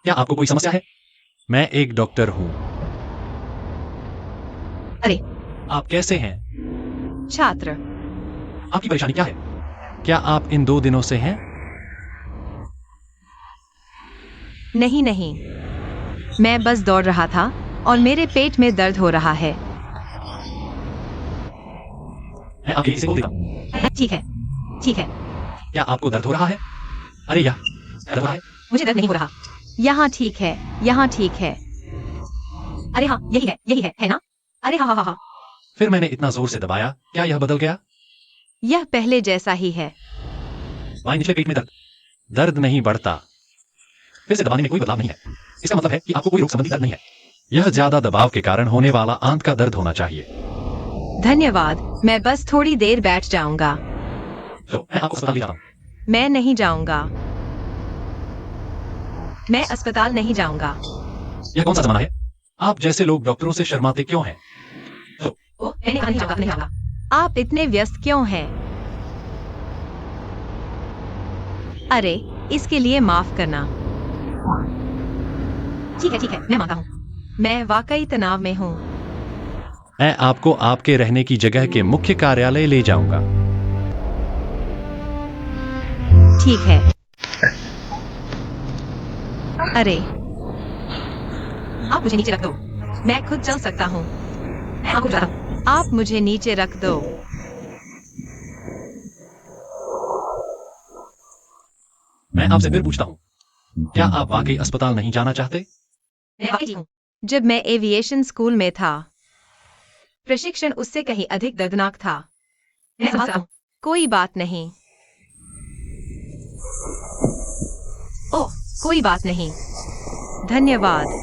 क्या आपको कोई समस्या है? मैं एक डॉक्टर हूँ। अरे आप कैसे हैं? छात्र, आपकी परेशानी क्या है? क्या आप इन 2 दिनों से हैं? नहीं नहीं, मैं बस दौड़ रहा था और मेरे पेट में दर्द हो रहा है। मैं आपके लिए इसे बोल देता हूँ। ठीक है, ठीक है। क्या आपको दर्द हो रहा है? अरे यह दर्द हो रहा है? मुझे दर्द नहीं हो रहा। यहाँ ठीक है, यहाँ ठीक है। अरे हाँ, यही है ना? अरे हाँ हाँ हाँ हाँ। फिर मैंने इतना जोर से दबाया, क्या यह बदल गया? यह पहले जैसा ही है। बाएं निचले पेट में दर्द। दर्द नहीं बढ़ता। फिर से दबाने में कोई बदलाव नहीं है। इसका मतलब है कि आपको कोई रोग संबंधी दर्द नहीं है। यह ज्यादा दबाव के कारण होने वाला आंत का दर्द होना चाहिए। धन्यवाद, मैं बस थोड़ी देर बैठ जाऊंगा। तो मैं आपको अस्पताल ले जाता हूँ। मैं नहीं जाऊंगा। मैं अस्पताल नहीं जाऊंगा। यह कौन सा जमाना है? आप जैसे लोग डॉक्टरों से शर्माते क्यों हैं? ओह, नहीं जाऊंगा। आप इतने व्यस्त क्यों हैं? अरे, इसके लिए माफ करना। ठीक है, मैं मानता हूँ। मैं वाकई तनाव में हूँ। मैं आपको आपके रहने की जगह के मुख्य कार्यालय ले जाऊंगा। ठीक है। अरे, आप मुझे नीचे रख दो। मैं खुद चल सकता हूँ। मैं आपको बताता हूँ। आप मुझे नीचे रख दो। मैं आपसे फिर पूछता हूँ, क्या आप वाकई अस्पताल नहीं जाना चाहते? मैं वाकई हूँ। जब मैं एविएशन स्कूल में था, प्रशिक्षण उससे कहीं अधिक दर्दनाक था। मैं समझ सकता हूँ। कोई बात नहीं। ओह, कोई बात नहीं। धन्यवाद।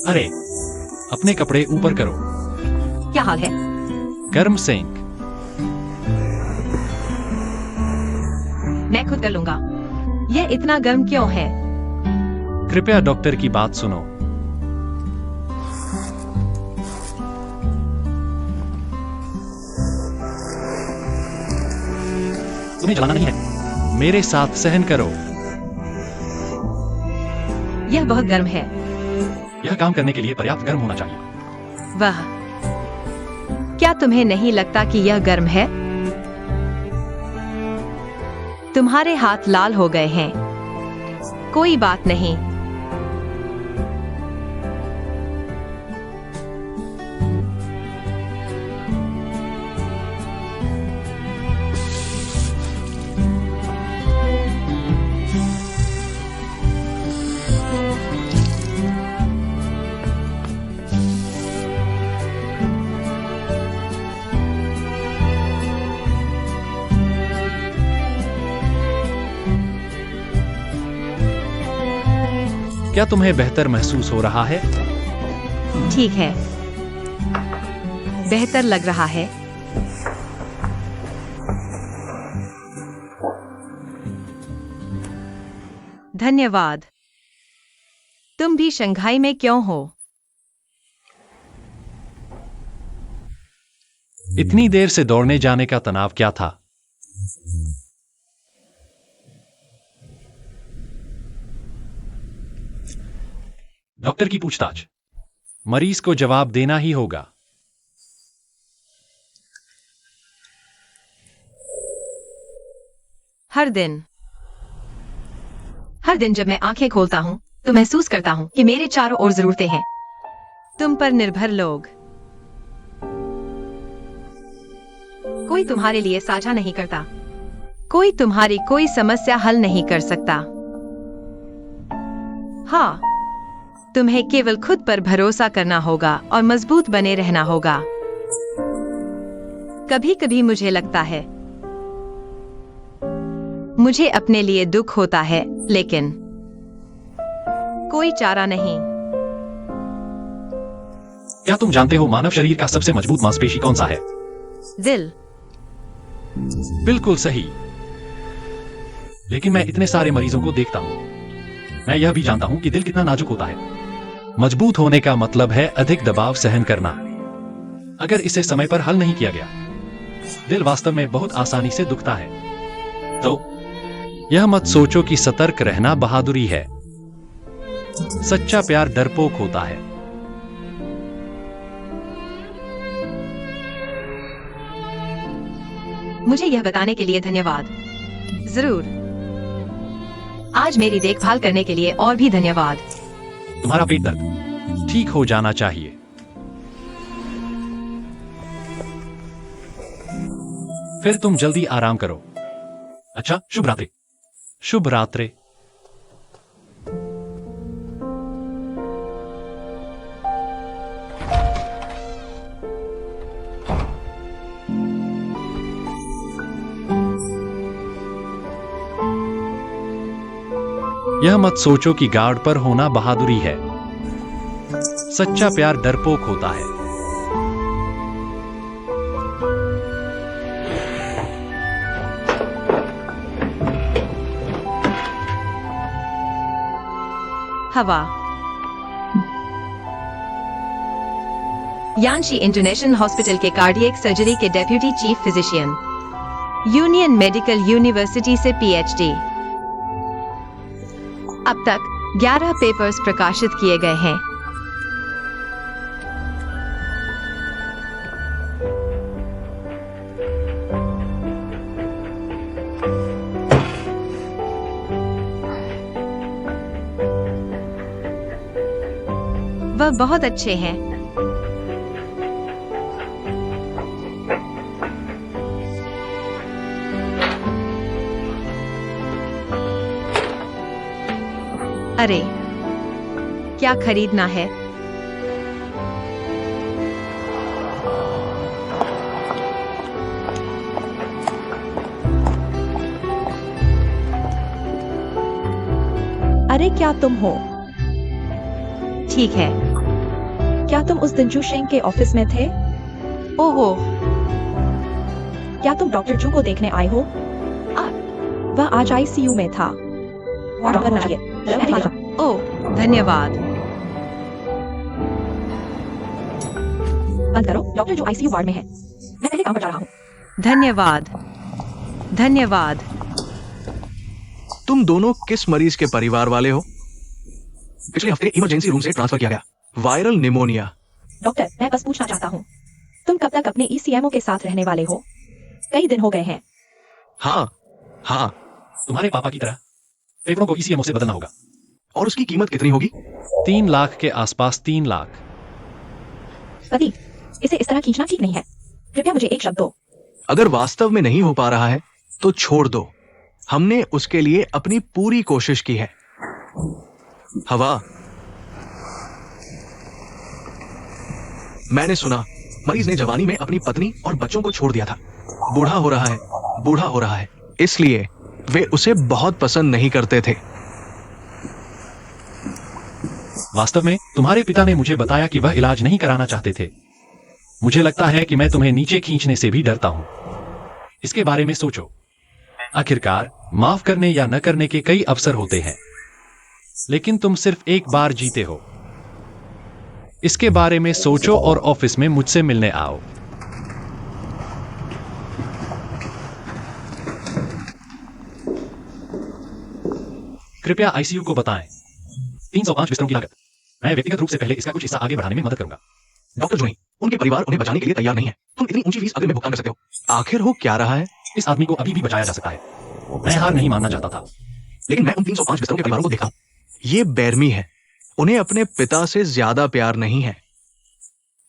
अरे, अपने कपड़े ऊपर करो। क्या हाल है? गर्म सेंक। मैं खुद कर लूंगा। यह इतना गर्म क्यों है? कृपया डॉक्टर की बात सुनो। तुम्हें जलाना नहीं है। मेरे साथ सहन करो। यह बहुत गर्म है। यह काम करने के लिए पर्याप्त गर्म होना चाहिए। वाह, क्या तुम्हें नहीं लगता कि यह गर्म है? तुम्हारे हाथ लाल हो गए हैं। कोई बात नहीं। क्या तुम्हें बेहतर महसूस हो रहा है? ठीक है, बेहतर लग रहा है। धन्यवाद। तुम भी शंघाई में क्यों हो? इतनी देर से दौड़ने जाने का तनाव क्या था? डॉक्टर की पूछताछ। मरीज को जवाब देना ही होगा। हर दिन जब मैं आंखें खोलता हूँ तो महसूस करता हूँ कि मेरे चारों ओर जरूरतें हैं। तुम पर निर्भर लोग। कोई तुम्हारे लिए साझा नहीं करता। कोई तुम्हारी कोई समस्या हल नहीं कर सकता। हाँ, तुम्हें केवल खुद पर भरोसा करना होगा और मजबूत बने रहना होगा। कभी कभी मुझे लगता है मुझे अपने लिए दुख होता है, लेकिन कोई चारा नहीं। क्या तुम जानते हो मानव शरीर का सबसे मजबूत मांसपेशी कौन सा है? दिल। बिल्कुल सही। लेकिन मैं इतने सारे मरीजों को देखता हूं। मैं यह भी जानता हूं कि दिल कितना नाजुक होता है। मजबूत होने का मतलब है अधिक दबाव सहन करना। अगर इसे समय पर हल नहीं किया गया, दिल वास्तव में बहुत आसानी से दुखता है। तो यह मत सोचो कि सतर्क रहना बहादुरी है। सच्चा प्यार डरपोक होता है। मुझे यह बताने के लिए धन्यवाद। जरूर। आज मेरी देखभाल करने के लिए और भी धन्यवाद। तुम्हारा पेट दर्द ठीक हो जाना चाहिए। फिर तुम जल्दी आराम करो। अच्छा, शुभ रात्रि। शुभ रात्रि। यह मत सोचो कि गार्ड पर होना बहादुरी है। सच्चा प्यार डरपोक होता है। हवा। यांशी इंटरनेशनल हॉस्पिटल के कार्डियक सर्जरी के deputy chief physician, union medical university से पीएचडी। अब तक 11 पेपर्स प्रकाशित किए गए हैं। वह बहुत अच्छे हैं। अरे, क्या खरीदना है? अरे क्या तुम हो? ठीक है। क्या तुम उस दिन जू शेंग के ऑफिस में थे? ओहो, क्या तुम डॉक्टर जू को देखने आए हो? वह आज आईसीयू में था। वार्ड करना चाहिए। ओह, धन्यवाद। बंद करो, डॉक्टर जो आईसीयू वार्ड में है। मैं पहले काम पर जा रहा हूँ। धन्यवाद। धन्यवाद। तुम दोनों किस मरीज के परिवार वाले हो? पिछले हफ्ते इमरजेंसी रूम से ट्रांसफर किया गया। Viral pneumonia. डॉक्टर, मैं बस पूछना चाहता हूँ, तुम कब तक अपने ईसीएमओ के साथ रहने वाले हो? कई दिन हो गए हैं। हाँ। तुम्हारे पापा की तरह फेफड़ों को ईसीएमओ से बदलना होगा। और उसकी कीमत कितनी होगी? 3 लाख के आसपास। 3 लाख। पति, इसे इस तरह खींचना ठीक नहीं है। कृपया मुझे एक शब्द दो। अगर वास्तव में नहीं हो पा रहा है तो छोड़ दो। हमने उसके लिए अपनी पूरी कोशिश की है। हवा, मैंने सुना मरीज ने जवानी में अपनी पत्नी और बच्चों को छोड़ दिया था। बूढ़ा हो रहा है, इसलिए वे उसे बहुत पसंद नहीं करते थे। वास्तव में तुम्हारे पिता ने मुझे बताया कि वह इलाज नहीं कराना चाहते थे। मुझे लगता है कि मैं तुम्हें नीचे खींचने से भी डरता हूं। इसके बारे में सोचो। आखिरकार माफ करने या न करने के कई अवसर होते हैं, लेकिन तुम सिर्फ एक बार जीते हो। इसके बारे में सोचो और ऑफिस में मुझसे मिलने आओ। कृपया आईसीयू को बताएं। 305 बिस्तरों की लागत। मैं व्यक्तिगत रूप से पहले इसका कुछ हिस्सा आगे बढ़ाने में मदद करूंगा। डॉक्टर जोनी, उनके परिवार उन्हें बचाने के लिए तैयार नहीं है। तुम इतनी ऊंची फीस अगर में भुगतान कर सकते हो। आखिर हो क्या रहा है? इस आदमी को अभी भी बचाया जा सकता है। मैं हार नहीं मानना चाहता था, लेकिन मैं उन 305 बिस्तरों के परिवारों को देखता हूं। ये बेरमी है। उन्हें अपने पिता से ज्यादा प्यार नहीं है।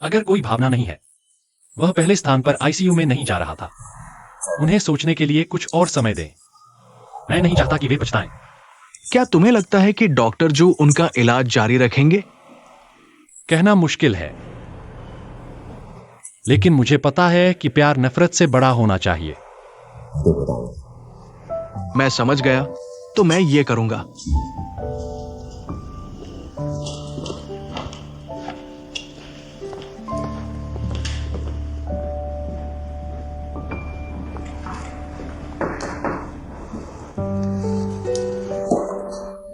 अगर कोई भावना नहीं है, वह पहले स्थान पर आईसीयू में नहीं जा रहा था। उन्हें सोचने के लिए कुछ और समय दें। मैं नहीं चाहता कि वे पछताएं। क्या तुम्हें लगता है कि डॉक्टर जो उनका इलाज जारी रखेंगे? कहना मुश्किल है, लेकिन मुझे पता है कि प्यार नफरत से बड़ा होना चाहिए। मैं समझ गया, तो मैं ये करूंगा।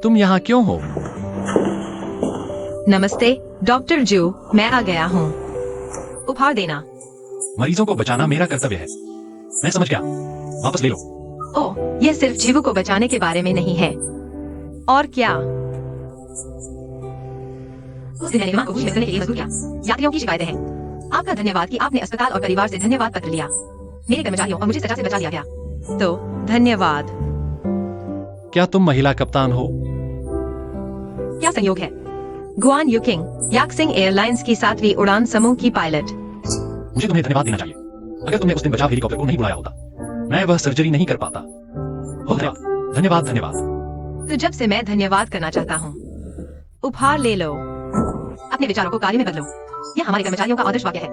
तुम यहाँ क्यों हो? नमस्ते डॉक्टर जू, मैं आ गया हूँ। उपहार देना। मरीजों को बचाना मेरा कर्तव्य है। मैं समझ गया, वापस ले लो। ओह, यह सिर्फ जीवों को बचाने के बारे में नहीं है। और क्या? उस दिन मैंने विमान को भूमि में उतरने के लिए मजबूर किया। यात्रियों की शिकायतें हैं। आपका धन्यवाद कि आपने अस्पताल और परिवार से धन्यवाद पत्र लिया। मेरे कर्मचारियों और मुझे सजा से बचा लिया गया। तो धन्यवाद। क्या तुम महिला कप्तान हो? क्या संयोग है? गुआन युकिंग, याक्सिंग एयरलाइंस की 7वीं उड़ान समूह की पायलट। मुझे तुम्हें धन्यवाद देना चाहिए। अगर तुमने उस दिन बचाव हेलीकॉप्टर को नहीं बुलाया होता, मैं वह सर्जरी नहीं कर पाता। बहुत धन्यवाद, धन्यवाद, धन्यवाद। तो जब से मैं धन्यवाद करना चाहता हूँ। उपहार ले लो। अपने विचारों को कार्य में बदलो। यह हमारे कर्मचारियों का आदर्श वाक्य है।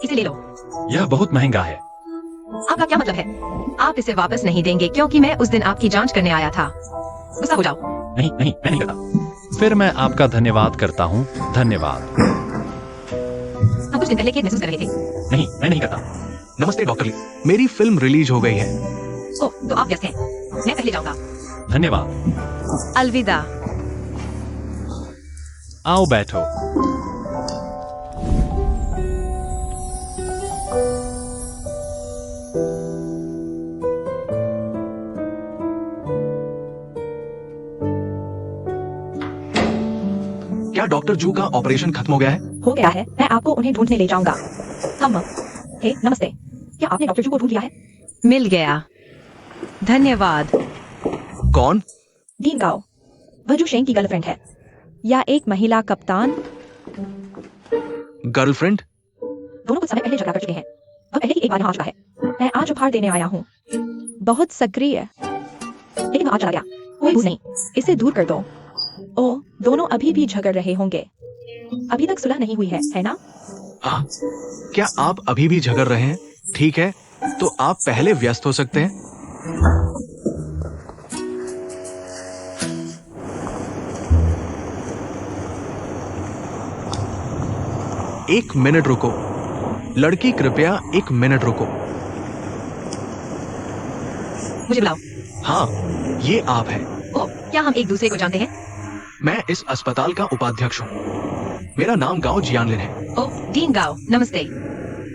इसे ले लो। यह बहुत महंगा है। आपका क्या मतलब है? आप इसे वापस नहीं देंगे क्योंकि मैं उस दिन आपकी जांच करने आया था। गुस्सा हो जाओ। नहीं नहीं, मैं नहीं करता। फिर मैं आपका धन्यवाद करता हूँ। धन्यवाद। हम कुछ दिन पहले खेद महसूस कर रहे थे। नहीं, मैं नहीं करता। नमस्ते डॉक्टर ली, मेरी फिल्म रिलीज हो गई है। ओह, तो आप व्यस्त हैं। मैं पहले जाऊंगा। धन्यवाद। अलविदा। आओ बैठो। क्या डॉक्टर जू का ऑपरेशन खत्म हो गया है? हो गया है, मैं आपको उन्हें ढूंढने ले जाऊंगा। हम हे नमस्ते, क्या आपने डॉक्टर जू को ढूंढ लिया है? मिल गया। धन्यवाद। कौन? डीन गाओ, वह जो शेंग की गर्लफ्रेंड है। या एक महिला कप्तान। गर्लफ्रेंड? दोनों कुछ समय पहले झगड़ा कर चुके हैं। वह पहले ही एक बार यहाँ आ चुका है। मैं आज उपहार देने आया हूँ। बहुत सक्रिय, लेकिन वह आज चला गया। कोई भूल नहीं, इसे दूर कर दो। ओ, दोनों अभी भी झगड़ रहे होंगे। अभी तक सुलह नहीं हुई है ना? हाँ, क्या आप अभी भी झगड़ रहे हैं? ठीक है, तो आप पहले व्यस्त हो सकते हैं। एक मिनट रुको। लड़की कृपया 1 मिनट रुको। मुझे बुलाओ। हाँ, ये आप है। ओह, क्या हम एक दूसरे को जानते हैं? मैं इस अस्पताल का उपाध्यक्ष हूँ। मेरा नाम गाओ जियानलिन है। ओह, डीन गाओ, नमस्ते।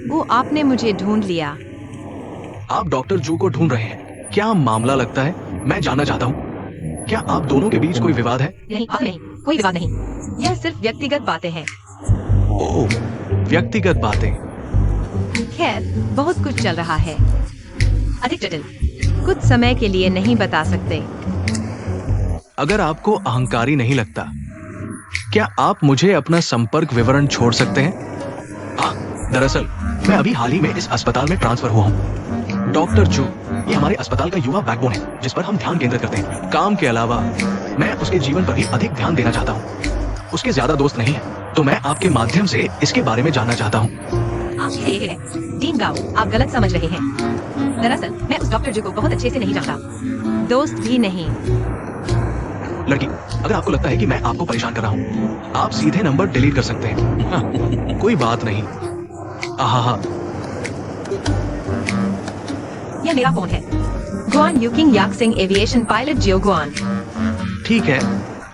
वो आपने मुझे ढूंढ लिया। आप डॉक्टर जू को ढूंढ रहे हैं। क्या मामला लगता है? मैं जानना चाहता हूँ। क्या आप दोनों के बीच कोई विवाद है? नहीं, नहीं, कोई विवाद नहीं। यह सिर्फ व्यक्तिगत बातें हैं। ओह, व्यक्तिगत बातें। खैर, बहुत कुछ चल रहा है। अधिक जटिल। कुछ समय के लिए नहीं बता सकते। अगर आपको अहंकारी नहीं लगता, क्या आप मुझे अपना संपर्क विवरण छोड़ सकते हैं? हाँ, दरअसल मैं अभी हाल ही में इस अस्पताल में ट्रांसफर हुआ हूँ। डॉक्टर जू, ये हमारे अस्पताल का युवा बैकबोन है, जिस पर हम ध्यान केंद्रित करते हैं। काम के अलावा मैं उसके जीवन पर भी अधिक ध्यान देना चाहता हूँ। उसके ज्यादा दोस्त नहीं है, तो मैं आपके माध्यम से इसके बारे में जानना चाहता हूँ। डीन गाओ, आप गलत समझ रहे हैं। दरअसल मैं उस डॉक्टर जू को बहुत अच्छे से नहीं जानता। दोस्त भी नहीं। लड़की, अगर आपको लगता है कि मैं आपको परेशान कर रहा हूँ, आप सीधे नंबर डिलीट कर सकते हैं। हाँ, कोई बात नहीं। आहा, यह मेरा फोन है। गुआन युकिंग याक्सिंग एविएशन पायलट जियो गुआन। ठीक है,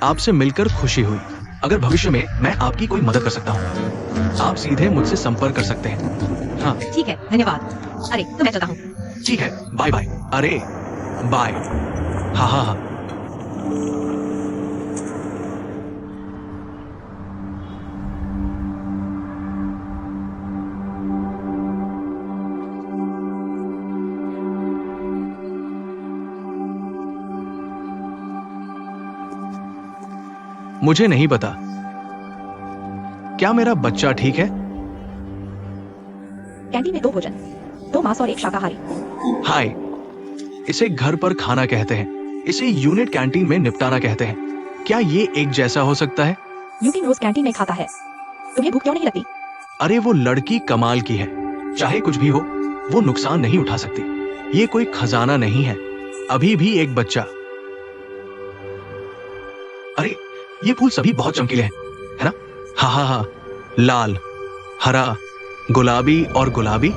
आपसे मिलकर खुशी हुई। अगर भविष्य में मैं आपकी कोई मदद कर सकता हूँ, आप सीधे मुझसे संपर्क कर सकते हैं। हाँ, ठीक है, धन्यवाद। अरे, तो मैं चलता हूँ। ठीक है, बाय बाय। अरे, बाय। हाँ हाँ हाँ। मुझे नहीं पता। क्या मेरा बच्चा ठीक है? कैंटीन में 2 भोजन, 2 मांस और 1 शाकाहारी। हाय, इसे घर पर खाना कहते हैं। इसे यूनिट कैंटीन में निपटारा कहते हैं। क्या ये एक जैसा हो सकता है? युकिंग रोज कैंटीन में खाता है। तुम्हें भूख क्यों नहीं लगती? अरे वो लड़की कमाल की है। चाहे कुछ भी हो, वो नुकसान नहीं उठा सकती। ये कोई खजाना नहीं है। अभी भी एक बच्चा। अरे, ये फूल सभी बहुत चमकीले हैं, है ना? हाँ हाँ हाँ, लाल, हरा, गुलाबी और गुलाबी।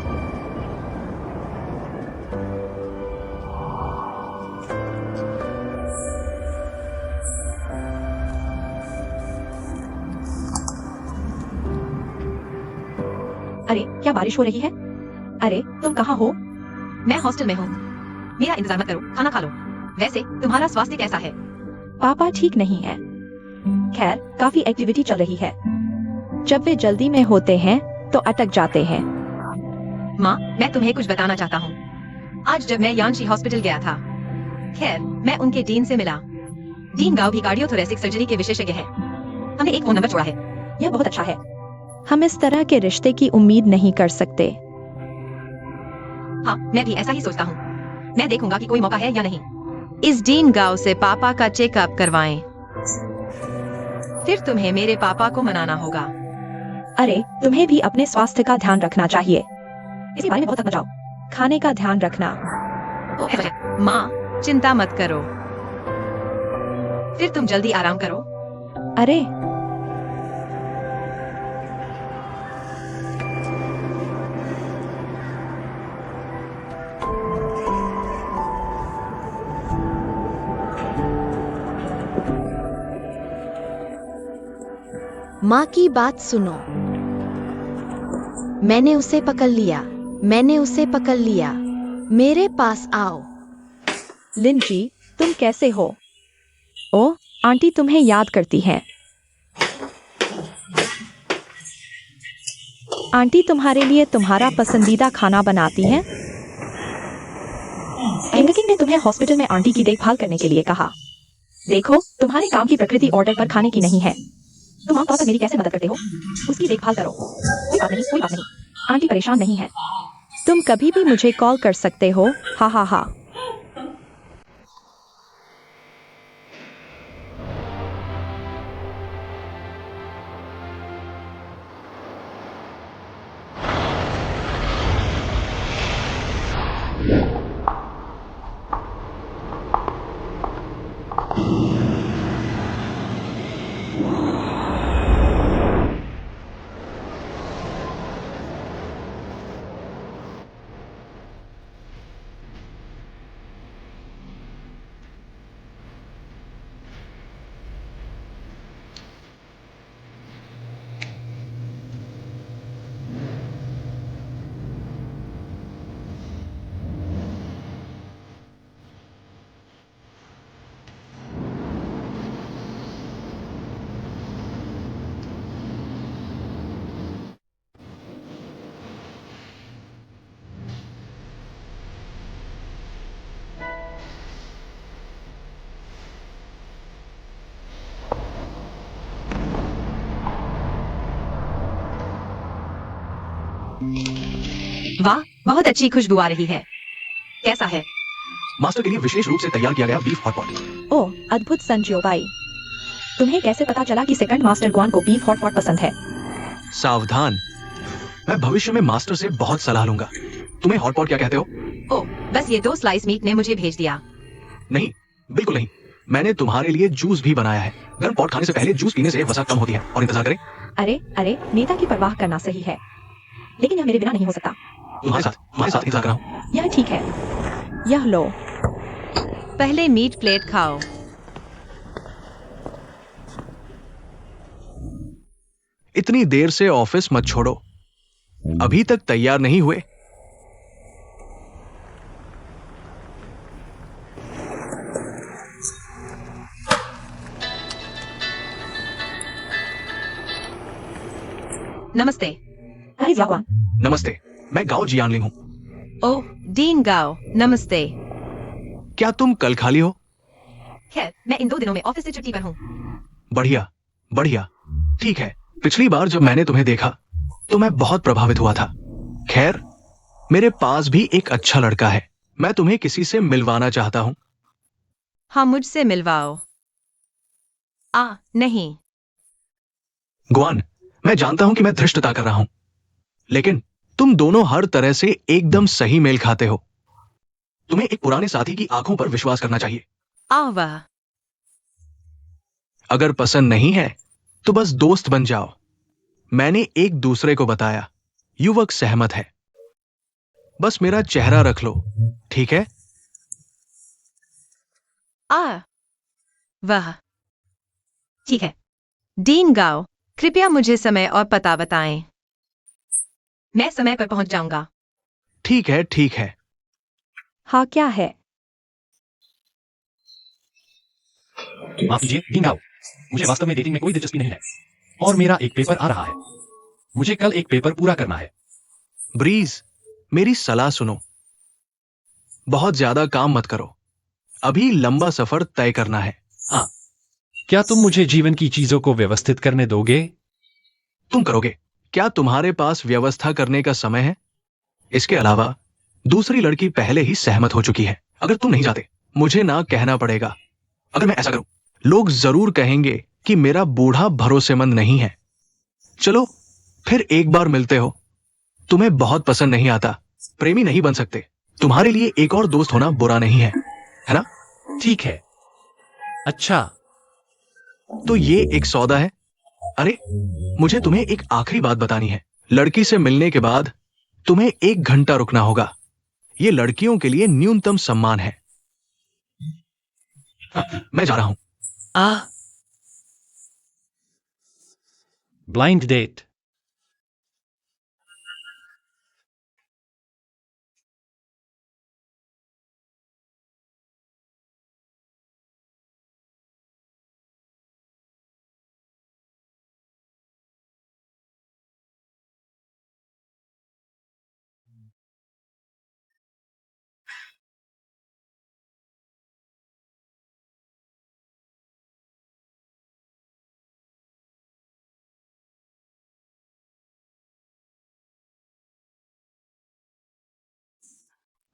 अरे क्या बारिश हो रही है? अरे तुम कहाँ हो? मैं हॉस्टल में हूँ। मेरा इंतजार मत करो, खाना खा लो। वैसे तुम्हारा स्वास्थ्य कैसा है? पापा ठीक नहीं है। खैर काफी एक्टिविटी चल रही है। जब वे जल्दी में होते हैं तो अटक जाते हैं। माँ, मैं तुम्हें कुछ बताना चाहता हूँ। आज जब मैं यांशी हॉस्पिटल गया था, खैर मैं उनके डीन से मिला। डीन गांव भी कार्डियोथोरेसिक सर्जरी के विशेषज्ञ है। हमने एक फोन नंबर छोड़ा है। यह बहुत अच्छा है। हम इस तरह के रिश्ते की उम्मीद नहीं कर सकते। हाँ, मैं भी ऐसा ही सोचता हूँ। मैं देखूंगा कि कोई मौका है या नहीं। इस डीन गांव से पापा का चेकअप करवाएं। फिर तुम्हें मेरे पापा को मनाना होगा। अरे तुम्हें भी अपने स्वास्थ्य का ध्यान रखना चाहिए। इसके बारे में बहुत मत जाओ। खाने का ध्यान रखना। माँ, चिंता मत करो। फिर तुम जल्दी आराम करो। अरे माँ की बात सुनो। मैंने उसे पकड़ लिया। मैंने उसे पकड़ लिया। मेरे पास आओ। लिंजी, तुम कैसे हो? ओ, आंटी तुम्हें याद करती हैं। आंटी तुम्हारे लिए तुम्हारा पसंदीदा खाना बनाती हैं। एंगकिंग ने तुम्हें हॉस्पिटल में आंटी की देखभाल करने के लिए कहा। देखो, तुम्हारे काम की प्रकृति ऑर्डर पर खाने की नहीं है। तुम आमतौर पर मेरी कैसे मदद करते हो? उसकी देखभाल करो। कोई बात नहीं, कोई बात नहीं। आंटी परेशान नहीं है। तुम कभी भी मुझे कॉल कर सकते हो। हा हा हा। वाह, बहुत अच्छी खुशबू आ रही है। कैसा है? मास्टर के लिए विशेष रूप से तैयार किया गया बीफ हॉट पॉट। ओ अद्भुत संजो भाई। तुम्हें कैसे पता चला कि सेकंड मास्टर ग्वान को बीफ हॉट पॉट पसंद है? सावधान, मैं भविष्य में मास्टर से बहुत सलाह लूंगा। तुम्हें हॉट पॉट क्या कहते हो? ओ, बस ये 2 स्लाइस मीट ने मुझे भेज दिया। नहीं, बिल्कुल नहीं। मैंने तुम्हारे लिए जूस भी बनाया है। गर्म पॉट खाने से पहले जूस पीने से वसा कम होती है। और इंतजार करें। अरे अरे, नेता की परवाह करना सही है, लेकिन यह मेरे बिना नहीं हो सकता। तुम्हारे साथ इंतजार कर रहा हूं। यह ठीक है। यह लो। पहले मीट प्लेट खाओ। इतनी देर से ऑफिस मत छोड़ो। अभी तक तैयार नहीं हुए। नमस्ते। अरे जागवान। नमस्ते, मैं गाओ जियानलिंग हूँ। ओ, डीन गाओ, नमस्ते। क्या तुम कल खाली हो? खैर, मैं इन 2 दिनों में ऑफिस से छुट्टी पर हूँ। बढ़िया, बढ़िया। ठीक है, पिछली बार जब मैंने तुम्हें देखा तो मैं बहुत प्रभावित हुआ था। खैर, मेरे पास भी एक अच्छा लड़का है। मैं तुम्हें किसी से मिलवाना चाहता हूँ। हाँ, मुझसे मिलवाओ। नहीं। ग्वान, मैं जानता हूं कि मैं धृष्टता कर रहा हूं, लेकिन तुम दोनों हर तरह से एकदम सही मेल खाते हो। तुम्हें एक पुराने साथी की आंखों पर विश्वास करना चाहिए। वाह। अगर पसंद नहीं है तो बस दोस्त बन जाओ। मैंने एक दूसरे को बताया। युवक सहमत है। बस मेरा चेहरा रख लो, ठीक है? वाह, ठीक है। डीन गाओ, कृपया मुझे समय और पता बताएं। मैं समय पर पहुंच जाऊंगा। ठीक है, ठीक है। हाँ क्या है? माफ कीजिए डीन गाओ, मुझे वास्तव में डेटिंग में कोई दिलचस्पी नहीं है और मेरा एक पेपर आ रहा है। मुझे कल एक पेपर पूरा करना है। ब्रीज, मेरी सलाह सुनो। बहुत ज्यादा काम मत करो। अभी लंबा सफर तय करना है। हाँ, क्या तुम मुझे जीवन की चीजों को व्यवस्थित करने दोगे? तुम करोगे? क्या तुम्हारे पास व्यवस्था करने का समय है? इसके अलावा दूसरी लड़की पहले ही सहमत हो चुकी है। अगर तुम नहीं जाते, मुझे ना कहना पड़ेगा। अगर मैं ऐसा करूं, लोग जरूर कहेंगे कि मेरा बूढ़ा भरोसेमंद नहीं है। चलो, फिर एक बार मिलते हो। तुम्हें बहुत पसंद नहीं आता, प्रेमी नहीं बन सकते। तुम्हारे लिए एक और दोस्त होना बुरा नहीं है ना? ठीक है। अच्छा, तो ये एक सौदा है। अरे, मुझे तुम्हें एक आखिरी बात बतानी है। लड़की से मिलने के बाद तुम्हें 1 घंटा रुकना होगा। ये लड़कियों के लिए न्यूनतम सम्मान है। मैं जा रहा हूं। Blind date.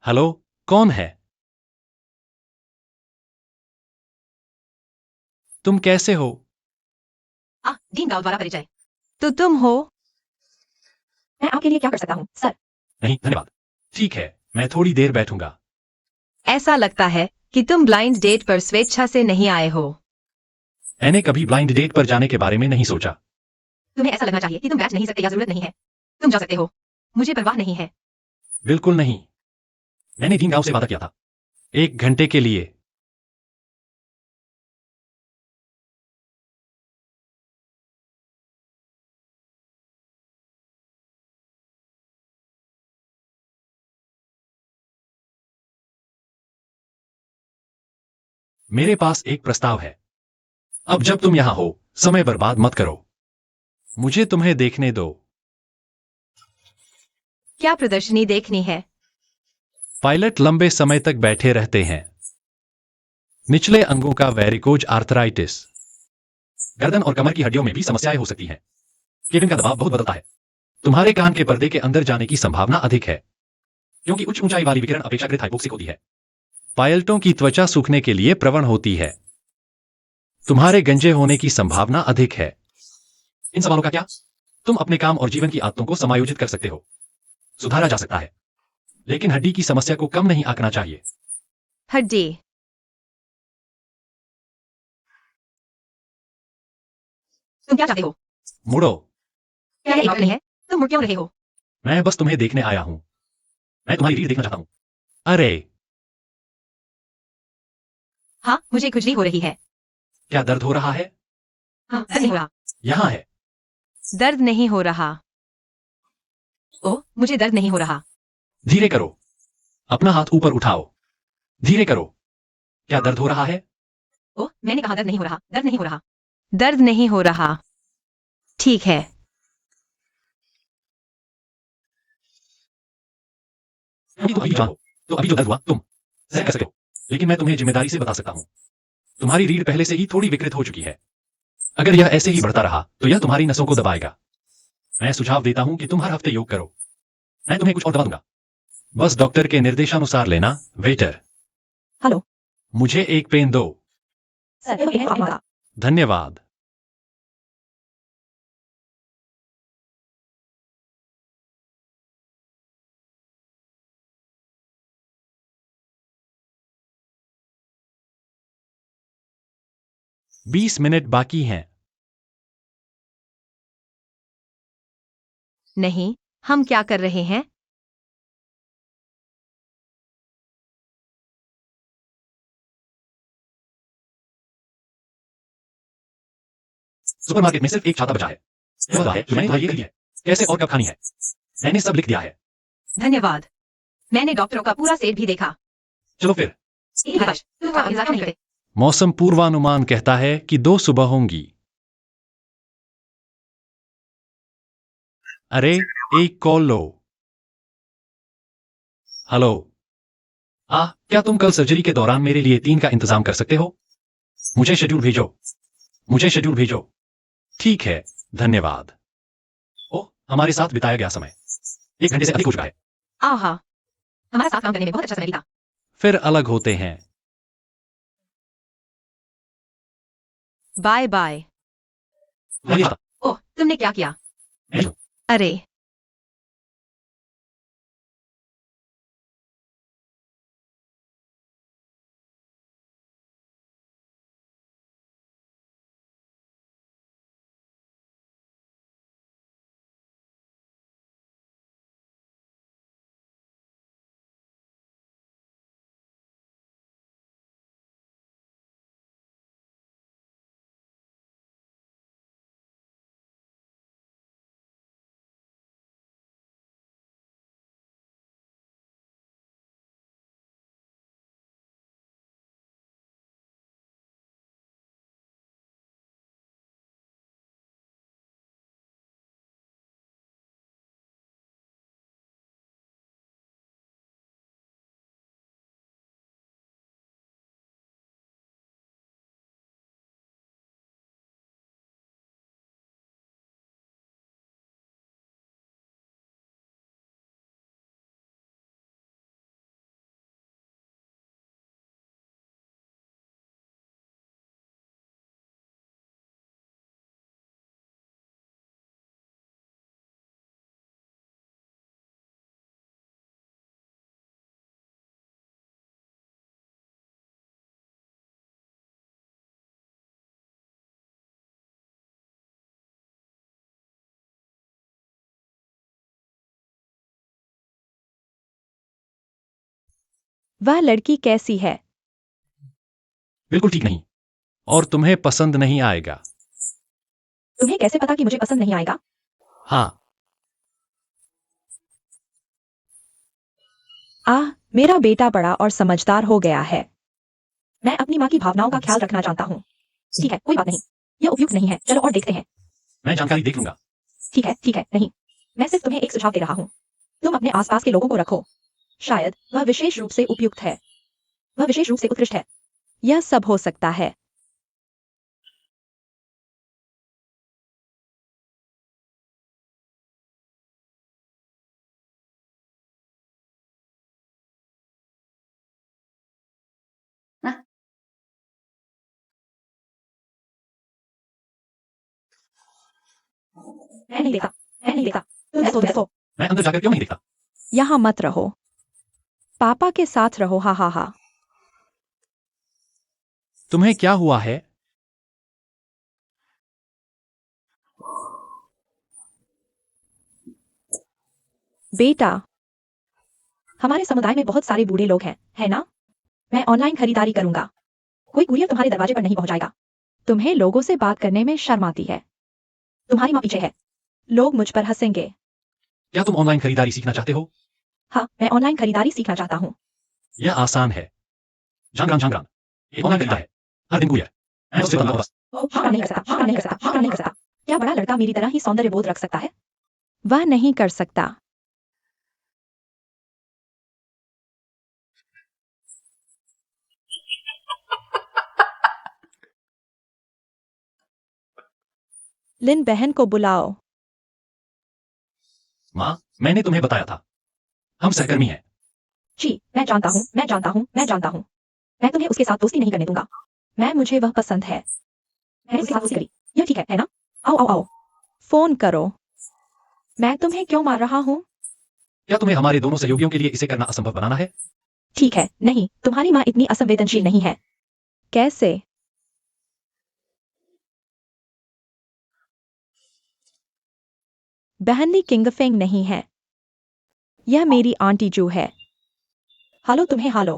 हेलो, कौन है? तुम कैसे हो? डीन गाओ द्वारा परिचय। तो तुम हो? मैं आपके लिए क्या कर सकता हूँ सर? नहीं धन्यवाद। ठीक है, मैं थोड़ी देर बैठूंगा। ऐसा लगता है कि तुम ब्लाइंड डेट पर स्वेच्छा से नहीं आए हो। मैंने कभी ब्लाइंड डेट पर जाने के बारे में नहीं सोचा। तुम्हें ऐसा लगना चाहिए कि तुम बैठ नहीं सकते या जरूरत नहीं है। तुम जा सकते हो। मुझे परवाह नहीं है। बिल्कुल नहीं। मैंने डीन गांव से वादा किया था, 1 घंटे के लिए। मेरे पास एक प्रस्ताव है। अब जब तुम यहां हो, समय बर्बाद मत करो। मुझे तुम्हें देखने दो। क्या प्रदर्शनी देखनी है? पायलट लंबे समय तक बैठे रहते हैं। निचले अंगों का वेरिकोज आर्थराइटिस। गर्दन और कमर की हड्डियों में भी समस्याएं हो सकती हैं। केबिन का दबाव बहुत बदलता है। तुम्हारे कान के पर्दे के अंदर जाने की संभावना अधिक है, क्योंकि उच्च ऊंचाई वाली विकिरण अपेक्षाकृत हाइपोक्सिक होती है। पायलटों की त्वचा सूखने के लिए प्रवण होती है। तुम्हारे गंजे होने की संभावना अधिक है। इन सवालों का क्या? तुम अपने काम और जीवन की आदतों को समायोजित कर सकते हो। सुधारा जा सकता है, लेकिन हड्डी की समस्या को कम नहीं आंकना चाहिए। हड्डी। तुम क्या चाहते हो? मुड़ो। क्या ये एक बात नहीं है? तुम मुड़ क्यों रहे हो? मैं बस तुम्हें देखने आया हूं। मैं तुम्हारी रीढ़ देखना चाहता हूं। अरे, हाँ, मुझे खुजली हो रही है। क्या दर्द हो रहा है? हाँ, दर्द नहीं हो रहा। यहां है। दर्द नहीं हो रहा। ओह, मुझे दर्द नहीं हो रहा। धीरे करो। अपना हाथ ऊपर उठाओ। धीरे करो। क्या दर्द हो रहा है? ओह, मैंने कहा दर्द नहीं हो रहा। दर्द नहीं हो रहा। दर्द नहीं हो रहा। ठीक है। तो अभी जो दर्द हुआ तुम सहन कर सकते हो, लेकिन मैं तुम्हें जिम्मेदारी से बता सकता हूं, तुम्हारी रीढ़ पहले से ही थोड़ी विकृत हो चुकी है। अगर यह ऐसे ही बढ़ता रहा तो यह तुम्हारी नसों को दबाएगा। मैं सुझाव देता हूं कि तुम हर हफ्ते योग करो। मैं तुम्हें कुछ और दवा दूंगा, बस डॉक्टर के निर्देशानुसार लेना। वेटर, हेलो मुझे एक पेन दो। सर, ये है आपका वादा। धन्यवाद। बीस मिनट बाकी हैं। नहीं, हम क्या कर रहे हैं? सुपरमार्केट में सिर्फ एक छाता बचा है। यह वह है जो मैंने तुम्हारे लिए खरीदी है। कैसे और कब खानी है? मैंने सब लिख दिया है। धन्यवाद। मैंने डॉक्टरों का पूरा सेट भी देखा। चलो फिर। हर्ष, तुम आप इंतजार क्यों नहीं करते? मौसम पूर्वानुमान कहता है कि 2 सुबह होंगी। अरे, एक कॉल लो। हेलो। क्या तुम कल सर्जरी के दौरान मेरे लिए 3 का इंतजाम कर सकते हो? मुझे शेड्यूल भेजो। मुझे शेड्यूल भेजो। ठीक है, धन्यवाद। ओह, हमारे साथ बिताया गया समय 1 घंटे से अधिक हो चुका है। आहा, हमारा साथ काम करने में बहुत अच्छा समय बीता। फिर अलग होते हैं। Bye bye. ओह, तुमने क्या किया? अरे वह लड़की कैसी है? बिल्कुल ठीक नहीं। और तुम्हें पसंद नहीं आएगा। तुम्हें कैसे पता कि मुझे पसंद नहीं आएगा? हाँ। मेरा बेटा बड़ा और समझदार हो गया है। मैं अपनी माँ की भावनाओं का ख्याल रखना जानता हूँ। ठीक है, कोई बात नहीं। यह उपयुक्त नहीं है। चलो और देखते हैं। मैं जानकारी देख लूंगा। ठीक है, नहीं। मैं सिर्फ तुम्हें एक सुझाव दे रहा हूँ। तुम अपने आसपास के लोगों को रखो। शायद वह विशेष रूप से उपयुक्त है। वह विशेष रूप से उत्कृष्ट है। यह सब हो सकता है। मैं नहीं देखा। मैं नहीं देखा। तुम देखो। मैं अंदर जाकर क्यों नहीं देखता? यहाँ मत रहो। पापा के साथ रहो। हा हा हा। तुम्हें क्या हुआ है? बेटा, हमारे समुदाय में बहुत सारे बूढ़े लोग हैं, है ना? मैं ऑनलाइन खरीदारी करूंगा। कोई कुरियर तुम्हारे दरवाजे पर नहीं पहुंचाएगा। तुम्हें लोगों से बात करने में शर्म आती है। तुम्हारी माँ पीछे है। लोग मुझ पर हंसेंगे। क्या तुम ऑनलाइन खरीदारी सीखना चाहते हो? हाँ, मैं ऑनलाइन खरीदारी सीखना चाहता हूँ। यह आसान है। झांगरान एक ऑनलाइन खरीदा है। हर दिन कुरियर। मैं उससे बनता हूँ बस। हाँ, नहीं कर सकता। हाँ, नहीं कर सकता। हाँ, नहीं कर सकता। क्या बड़ा लड़का मेरी तरह ही सौंदर्य बोध रख सकता है? वह नहीं कर सकता। लिन बहन को बुलाओ। माँ, मैंने तुम्हें बताया था। हम सहकर्मी हैं। जी, मैं जानता हूँ। मैं तुम्हें उसके साथ दोस्ती नहीं करने दूंगा। मुझे वह पसंद है। मैं उसके साथ दोस्ती करी। यह ठीक है ना? आओ। फोन करो। मैं तुम्हें क्यों मार रहा हूँ? क्या तुम्हें हमारे दोनों सहयोगियों के लिए इसे करना असंभव बनाना है? ठीक है, नहीं, तुम्हारी माँ इतनी असंवेदनशील नहीं है। कैसे? बहनी किंगफेंग नहीं है। यह मेरी आंटी जू है। हालो तुम्हें हालो।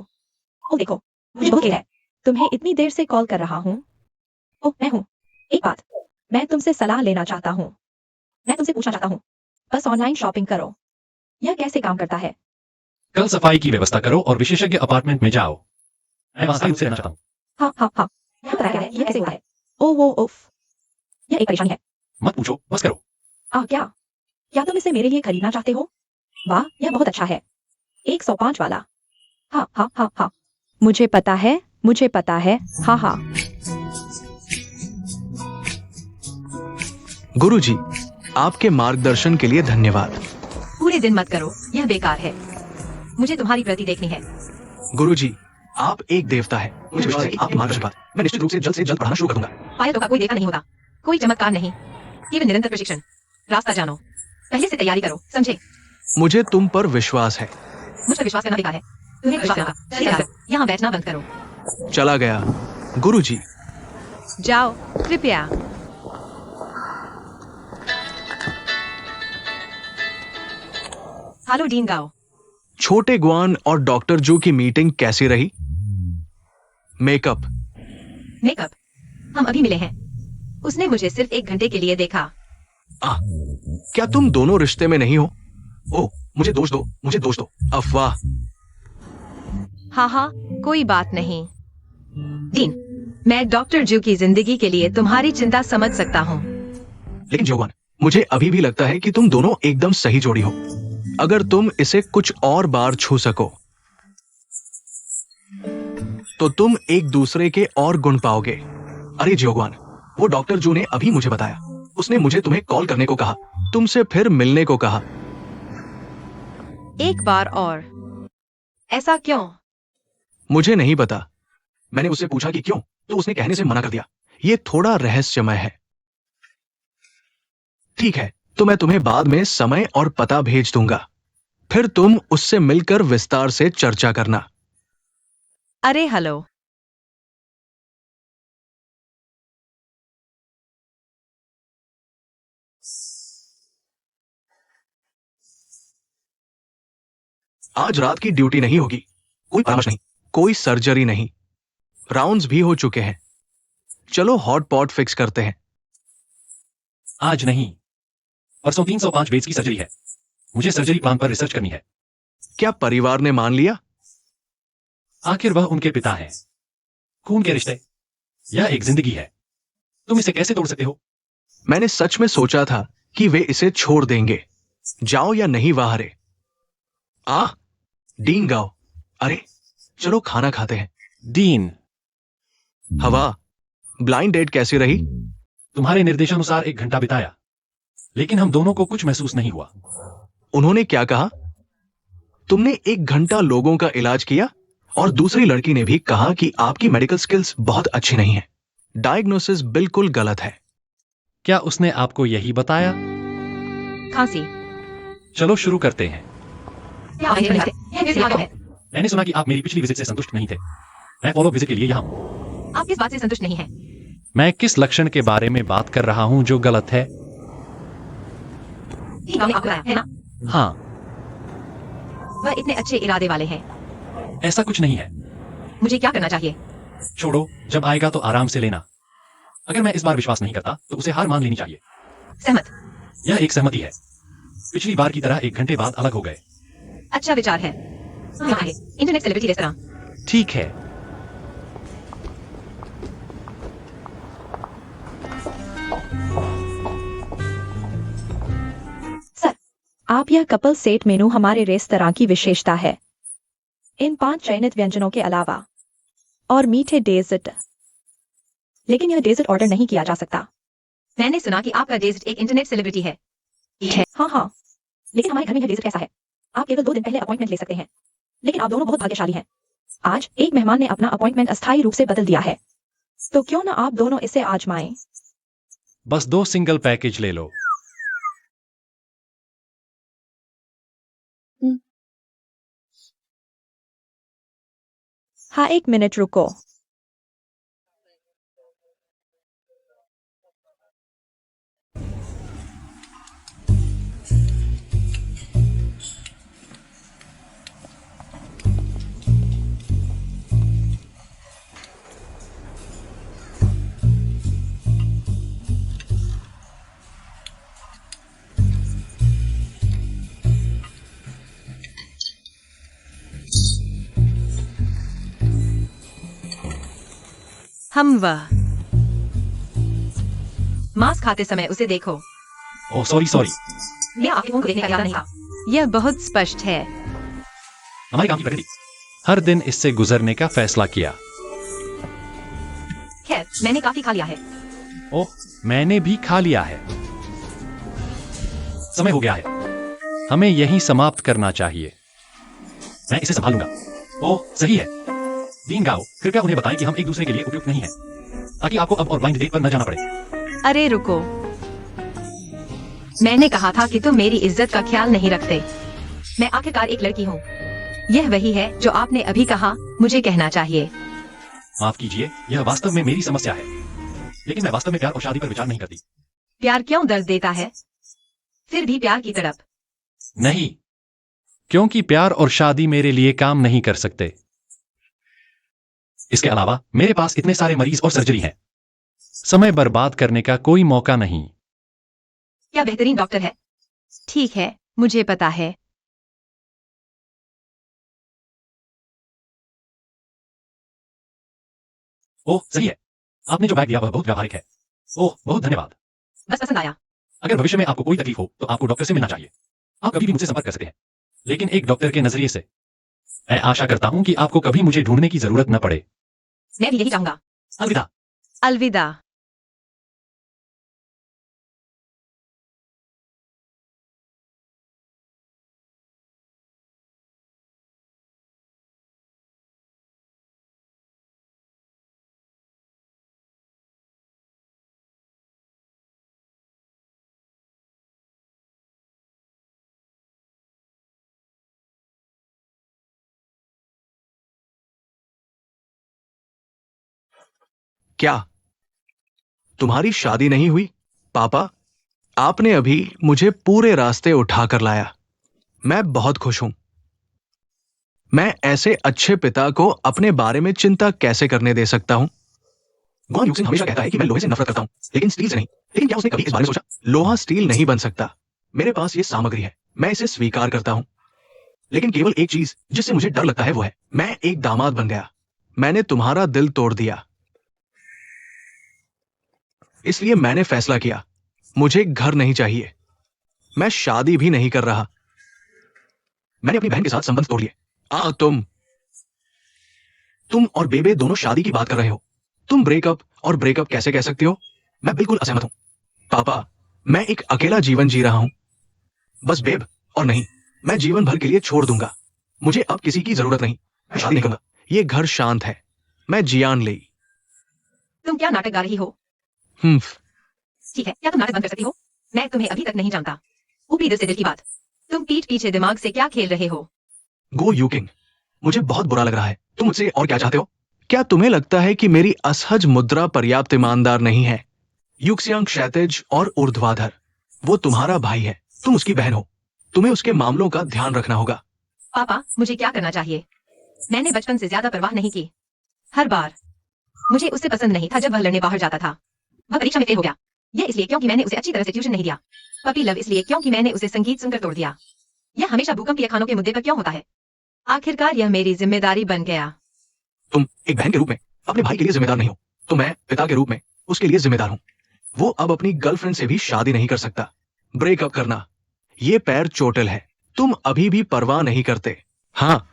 ओ देखो, मुझे बहुत खेद है। तुम्हें इतनी देर से कॉल कर रहा हूँ। ओह, मैं हूँ। एक बात, मैं तुमसे सलाह लेना चाहता हूँ। मैं तुमसे पूछना चाहता हूँ। बस ऑनलाइन शॉपिंग करो। यह कैसे काम करता है? कल सफाई की व्यवस्था करो और विशेषज्ञ अपार्टमेंट में जाओ। मैं वास्तविक रूप से रहना चाहता हूँ। हाँ हाँ हाँ, यह पता क्या है, यह कैसे होता है? ओह वो उफ, यह एक परेशानी है। मत पूछो, बस करो। क्या तुम इसे मेरे लिए खरीदना चाहते हो? वाह, यह बहुत अच्छा है। 105 वाला। हाँ हाँ हाँ हाँ, मुझे पता है, हाँ हाँ। गुरुजी, आपके मार्गदर्शन के लिए धन्यवाद। पूरे दिन मत करो, यह बेकार है। मुझे तुम्हारी प्रति देखनी है। गुरुजी, आप एक देवता है। मुझे विश्वास है कि आपके मार्गदर्शन के बाद मैं निश्चित रूप से जल्द पढ़ाना शुरू कर दूंगा। पायलटों का कोई देखा नहीं होता, कोई चमत्कार नहीं, केवल निरंतर प्रशिक्षण। रास्ता जानो, पहले से तैयारी करो, समझे? मुझे तुम पर विश्वास है। मुझ पर विश्वास करना बेकार है। तुम्हें विश्वास होगा। चलिए आओ, यहाँ बैठना बंद करो। चला गया। गुरुजी, जाओ कृपया। हेलो डीन गाओ। छोटे गुआन और डॉक्टर जू की मीटिंग कैसी रही? मेकअप। हम अभी मिले हैं। उसने मुझे सिर्फ 1 घंटे के लिए देखा। क्या तुम दोनों रिश्ते में नहीं हो? ओह, मुझे दोष दो। अफवाह। हाँ, कोई बात नहीं। डीन, मैं डॉक्टर जू की जिंदगी के लिए तुम्हारी चिंता समझ सकता हूँ। लेकिन जोगवान, मुझे अभी भी लगता है कि तुम दोनों एकदम सही जोड़ी हो। अगर तुम इसे कुछ और बार छू सको तो तुम एक दूसरे के और गुण पाओगे। अरे जोगवान, वो डॉक्टर जू ने अभी मुझे बताया। उसने मुझे तुम्हें कॉल करने को कहा, तुमसे फिर मिलने को कहा। एक बार और। ऐसा क्यों? मुझे नहीं पता। मैंने उससे पूछा कि क्यों, तो उसने कहने से मना कर दिया। ये थोड़ा रहस्यमय है। ठीक है, तो मैं तुम्हें बाद में समय और पता भेज दूंगा। फिर तुम उससे मिलकर विस्तार से चर्चा करना। अरे हेलो। आज रात की ड्यूटी नहीं होगी। कोई परामर्श नहीं, कोई सर्जरी नहीं। राउंड्स भी हो चुके हैं। चलो हॉट पॉट फिक्स करते हैं। आज नहीं, परसों 305 बेड्स की सर्जरी है। मुझे सर्जरी प्लान पर रिसर्च करनी है। क्या परिवार ने मान लिया? आखिर वह उनके पिता हैं। खून के रिश्ते, यह एक जिंदगी है। तुम इसे कैसे तोड़ सकते हो? मैंने सच में सोचा था कि वे इसे छोड़ देंगे। जाओ या नहीं वाहरे। डीन गाओ। अरे चलो खाना खाते हैं। डीन, हवा, ब्लाइंड डेट कैसी रही? तुम्हारे निर्देशानुसार 1 घंटा बिताया, लेकिन हम दोनों को कुछ महसूस नहीं हुआ। उन्होंने क्या कहा? तुमने 1 घंटा लोगों का इलाज किया और दूसरी लड़की ने भी कहा कि आपकी मेडिकल स्किल्स बहुत अच्छी नहीं है। डायग्नोसिस बिल्कुल गलत है। क्या उसने आपको यही बताया? खांसी। चलो शुरू करते हैं। आप मैंने सुना कि आप मेरी पिछली विजिट से संतुष्ट नहीं थे। मैं फॉलो विजिट के लिए यहाँ हूँ। किस बात से संतुष्ट नहीं हैं? मैं किस लक्षण के बारे में बात कर रहा हूँ जो गलत है? डीन गाओ ने आपको बताया, है ना? हाँ, वह इतने अच्छे इरादे वाले हैं। ऐसा कुछ नहीं है। मुझे क्या करना चाहिए? छोड़ो, जब आएगा तो आराम से लेना। अगर मैं इस बार विश्वास नहीं करता तो उसे हार मान लेनी चाहिए। सहमत। यह एक सहमति है। पिछली बार की तरह 1 घंटे बाद अलग हो गए। अच्छा विचार है। Internet celebrity restaurant. ठीक है। सर, आप यह कपल सेट मेनू हमारे रेस्तरां की विशेषता है। इन 5 चयनित व्यंजनों के अलावा और मीठे डेजर्ट। लेकिन यह डेजर्ट ऑर्डर नहीं किया जा सकता। मैंने सुना कि आपका डेजर्ट एक इंटरनेट सेलिब्रिटी है। हाँ, लेकिन हमारे घर में यह डेजर्ट कैसा है? आप केवल 2 दिन पहले अपॉइंटमेंट ले सकते हैं। लेकिन आप दोनों बहुत भाग्यशाली हैं। आज एक मेहमान ने अपना अपॉइंटमेंट अस्थायी रूप से बदल दिया है। तो क्यों ना आप दोनों इसे आजमाएं? बस 2 सिंगल पैकेज ले लो। हाँ, 1 मिनट रुको। हम वह मांस खाते समय उसे देखो। Oh sorry sorry. यह आपके मुंह को देखने का इरादा नहीं था। यह बहुत स्पष्ट है। हमारे काम की प्रकृति। हर दिन इससे गुजरने का फैसला किया। खैर, मैंने काफी खा लिया है। ओह, मैंने भी खा लिया है। समय हो गया है। हमें यहीं समाप्त करना चाहिए। मैं इसे संभालूंगा। ओह, सही है। डीन गाओ, कृपया उन्हें बताएं कि हम एक दूसरे के लिए उपयुक्त नहीं हैं, ताकि आपको अब और ब्लाइंड डेट पर न जाना पड़े। अरे रुको, मैंने कहा था कि तुम मेरी इज्जत का ख्याल नहीं रखते। मैं आखिरकार एक लड़की हूँ। यह वही है जो आपने अभी कहा मुझे कहना चाहिए। माफ कीजिए, यह वास्तव में मेरी समस्या है। लेकिन मैं वास्तव में प्यार और शादी पर विचार नहीं करती। प्यार क्यों दर्द देता है? फिर भी प्यार की तड़प। नहीं, क्योंकि प्यार और शादी मेरे लिए काम नहीं कर सकते। इसके अलावा मेरे पास इतने सारे मरीज और सर्जरी हैं। समय बर्बाद करने का कोई मौका नहीं। क्या बेहतरीन डॉक्टर है। ठीक है, मुझे पता है। ओह, सही है। आपने जो बैग दिया वह बहुत व्यावहारिक है। ओह, बहुत धन्यवाद। बस पसंद आया। अगर भविष्य में आपको कोई तकलीफ हो तो आपको डॉक्टर से मिलना चाहिए। आप कभी भी मुझसे संपर्क कर सकते हैं, लेकिन एक डॉक्टर के नजरिए से। मैं आशा करता हूं कि आपको कभी मुझे ढूंढने की जरूरत न पड़े। मैं भी यही चाहूंगा। अलविदा। अलविदा। क्या तुम्हारी शादी नहीं हुई? पापा, आपने अभी मुझे पूरे रास्ते उठाकर लाया। मैं बहुत खुश हूं। मैं ऐसे अच्छे पिता को अपने बारे में चिंता कैसे करने दे सकता हूं? गॉन यूक्सिन हमेशा कहता है कि मैं लोहे से नफरत करता हूं, लेकिन स्टील से नहीं। लेकिन क्या उसने कभी इस बारे में सोचा? लोहा स्टील नहीं बन सकता। मेरे पास ये सामग्री है, मैं इसे स्वीकार करता हूं। लेकिन केवल एक चीज जिससे मुझे डर लगता है वो है, मैं एक दामाद बन गया। मैंने तुम्हारा दिल तोड़ दिया। इसलिए मैंने फैसला किया, मुझे घर नहीं चाहिए। मैं शादी भी नहीं कर रहा। मैंने अपनी बहन के साथ संबंध तोड़ लिए। तुम और बेबे दोनों शादी की बात कर रहे हो। तुम ब्रेकअप और ब्रेकअप कैसे कह सकती हो? मैं बिल्कुल असहमत हूं। पापा, मैं एक अकेला जीवन जी रहा हूं। बस बेब और नहीं, मैं जीवन भर के लिए छोड़ दूंगा। मुझे अब किसी की जरूरत नहीं। मैं शादी नहीं करूंगा। ये घर शांत है। मैं जियान ली। तुम क्या नाटक गा रही हो? ठीक है, क्या तुम नाटक बंद कर सकती हो? मैं तुम्हें अभी तक नहीं जानता। ऊपरी दिल से दिल की बात। तुम पीठ पीछे दिमाग से क्या खेल रहे हो? गो यूकिंग, मुझे बहुत बुरा लग रहा है। तुम मुझसे और क्या चाहते हो? क्या तुम्हें लगता है कि मेरी असहज मुद्रा पर्याप्त ईमानदार नहीं है? युक्सियांग क्षैतिज और ऊर्ध्वाधर। वो तुम्हारा भाई है, तुम उसकी बहन हो। तुम्हें उसके मामलों का ध्यान रखना होगा। पापा, मुझे क्या करना चाहिए? मैंने बचपन से ज्यादा परवाह नहीं की। हर बार मुझे उससे पसंद नहीं था जब वह लड़ने बाहर जाता था। वह परीक्षा में फेल हो गया। यह इसलिए क्योंकि मैंने उसे अच्छी तरह से ट्यूशन नहीं दिया। पपी लव इसलिए क्योंकि मैंने उसे संगीत सुनकर तोड़ दिया। यह हमेशा भूकंपीय खानों के मुद्दे पर क्यों होता है? आखिरकार यह मेरी जिम्मेदारी बन गया। तुम एक बहन के रूप में अपने भाई के लिए जिम्मेदार नहीं हो, तो मैं पिता के रूप में उसके लिए जिम्मेदार हूं। वो अब अपनी गर्लफ्रेंड से भी शादी नहीं कर सकता। ब्रेकअप करना, ये पैर चोटिल है। तुम अभी भी परवाह नहीं करते। हाँ,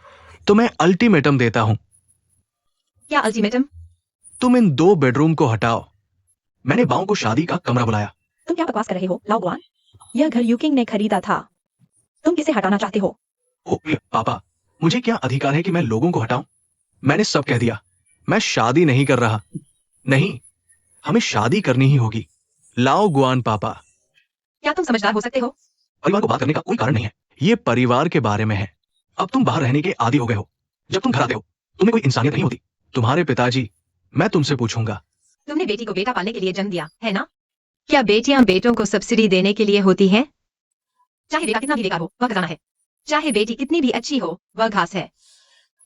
तो मैं अल्टीमेटम देता हूं। क्या अल्टीमेटम? तुम इन 2 बेडरूम को हटाओ। मैंने बाओं को शादी का कमरा बुलाया। तुम क्या बकवास कर रहे हो, लाओ गुआन? यह घर यूकिंग ने खरीदा था। तुम किसे हटाना चाहते हो? पापा, मुझे क्या अधिकार है कि मैं लोगों को हटाऊं? मैंने सब कह दिया। मैं शादी नहीं कर रहा। नहीं, हमें शादी करनी ही होगी। लाओ गुआन पापा। क्या तुम समझदार हो सकते हो? परिवार को बात करने का कोई कारण नहीं है। ये परिवार के बारे में है। अब तुम बाहर रहने के आदी हो गए हो। जब तुम घर आते हो, तुम्हें कोई इंसानियत नहीं होती। तुम्हारे पिताजी, मैं तुमसे पूछूंगा। तुमने बेटी को बेटा पालने के लिए जन्म दिया है ना? क्या बेटियां बेटों को सब्सिडी देने के लिए होती हैं? चाहे बेटा कितना भी बेकार हो, वह खजाना है। चाहे बेटी कितनी भी अच्छी हो, वह घास है।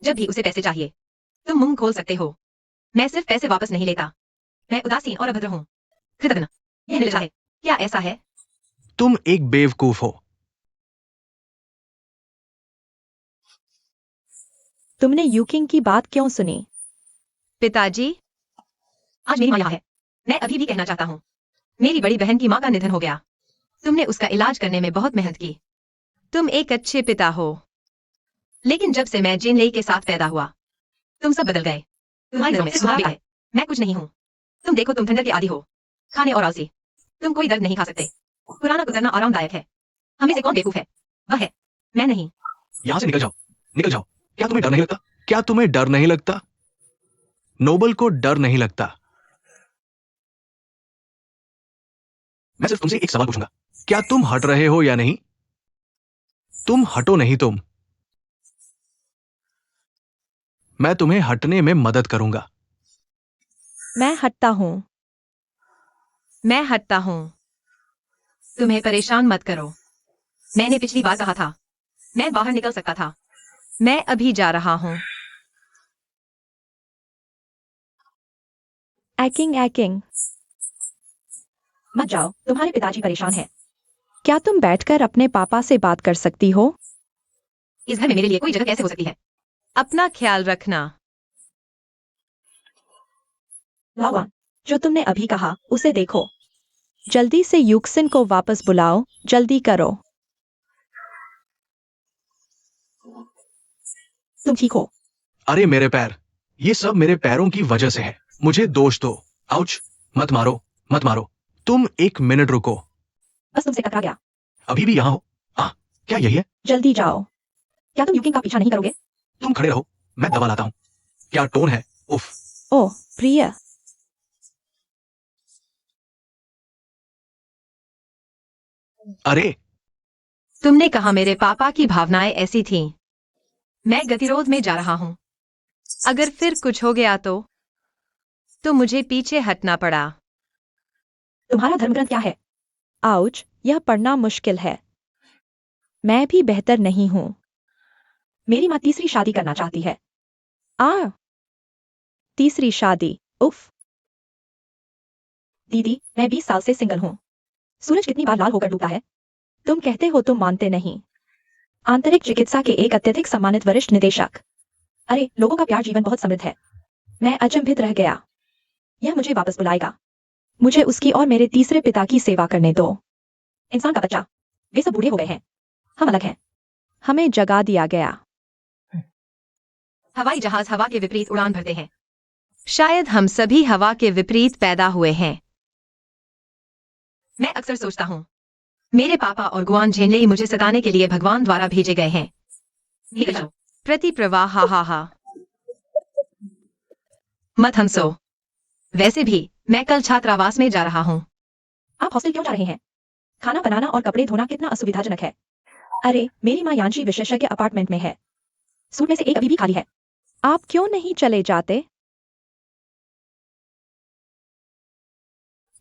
जब भी उसे पैसे चाहिए, तुम मुंह खोल सकते हो। मैं सिर्फ पैसे वापस नहीं लेता। मैं उदासीन और अभद्र हूँ। कृतज्ञ। यह निर्लज है। क्या ऐसा है? तुम एक बेवकूफ हो। तुमने यूकिंग की बात क्यों सुनी? पिताजी, आज मेरी माँ यहाँ है। मैं अभी भी कहना चाहता हूँ, मेरी बड़ी बहन की माँ का निधन हो गया। तुमने उसका इलाज करने में बहुत मेहनत की। तुम एक अच्छे पिता हो। लेकिन जब से मैं जिन लेई के साथ पैदा हुआ, तुम सब बदल गए। तुम्हारी नजरों में सिर्फ तुम्हारा है, मैं कुछ नहीं हूँ। तुम देखो, तुम ठंडक के आदी हो, खाने और आलसी। तुम कोई दर्द नहीं खा सकते। पुराना गुजरना आरामदायक है। हमें से कौन बेवकूफ है? वह है, मैं नहीं। यहां से निकल जाओ, निकल जाओ। क्या तुम्हें डर नहीं लगता? क्या तुम्हें डर नहीं लगता? नोबल को डर नहीं लगता। मैं सिर्फ तुमसे एक सवाल पूछूंगा, क्या तुम हट रहे हो या नहीं? तुम हटो नहीं। मैं तुम्हें हटने में मदद करूंगा। मैं हटता हूँ। मैं हटता हूँ। तुम्हें परेशान मत करो। मैंने पिछली बार कहा था, मैं बाहर निकल सकता था। मैं अभी जा रहा हूँ। Acting acting. मत जाओ, तुम्हारे पिताजी परेशान हैं। क्या तुम बैठकर अपने पापा से बात कर सकती हो? इस घर में मेरे लिए कोई जगह कैसे हो सकती है? अपना ख्याल रखना। लावान, जो तुमने अभी कहा उसे देखो। जल्दी से यूक्सिन को वापस बुलाओ, जल्दी करो। तुम ठीक हो? अरे मेरे पैर, ये सब मेरे पैरों की वजह से है। मुझे दोष दो। आउच। मत मारो, मत मारो। तुम एक मिनट रुको। बस तुमसे टकरा गया। अभी भी यहाँ हो? क्या यही है? जल्दी जाओ। क्या तुम यूकिन का पीछा नहीं करोगे? तुम खड़े रहो, मैं दवा लाता हूँ। क्या टोन है? उफ। ओह प्रिय। अरे तुमने कहा मेरे पापा की भावनाएं ऐसी थीं। मैं गतिरोध में जा रहा हूँ। अगर फिर कुछ हो गया तो मुझे पीछे हटना पड़ा। तुम्हारा धर्मग्रंथ क्या है? आउच, यह पढ़ना मुश्किल है। मैं भी बेहतर नहीं हूँ। मेरी माँ तीसरी शादी करना चाहती है। तीसरी शादी, उफ। दीदी, मैं 20 साल से सिंगल हूँ। सूरज कितनी बार लाल होकर डूबता है? तुम कहते हो तुम मानते नहीं। आंतरिक चिकित्सा के एक अत्यधिक सम्मानित वरिष्ठ निदेशक। अरे, लोगों का प्यार जीवन बहुत समृद्ध है। मैं अचंभित रह गया। यह मुझे वापस बुलाएगा। मुझे उसकी और मेरे तीसरे पिता की सेवा करने दो। इंसान का बच्चा, वे सब बूढ़े हो गए हैं। हम अलग हैं। हमें जगा दिया गया। हवाई जहाज हवा के विपरीत उड़ान भरते हैं। शायद हम सभी हवा के विपरीत पैदा हुए हैं। मैं अक्सर सोचता हूँ, मेरे पापा और गुआन झेनलेई मुझे सताने के लिए भगवान द्वारा भेजे गए हैं। निकल जाओ। प्रति प्रवाह, हा हा हा। मत हंसो। वैसे भी मैं कल छात्रावास में जा रहा हूँ। आप हॉस्टल क्यों जा रहे हैं? खाना बनाना और कपड़े धोना कितना असुविधाजनक है। अरे, मेरी माँ यांशी विशेषज्ञ अपार्टमेंट में है। सूट में से एक अभी भी खाली है। आप क्यों नहीं चले जाते?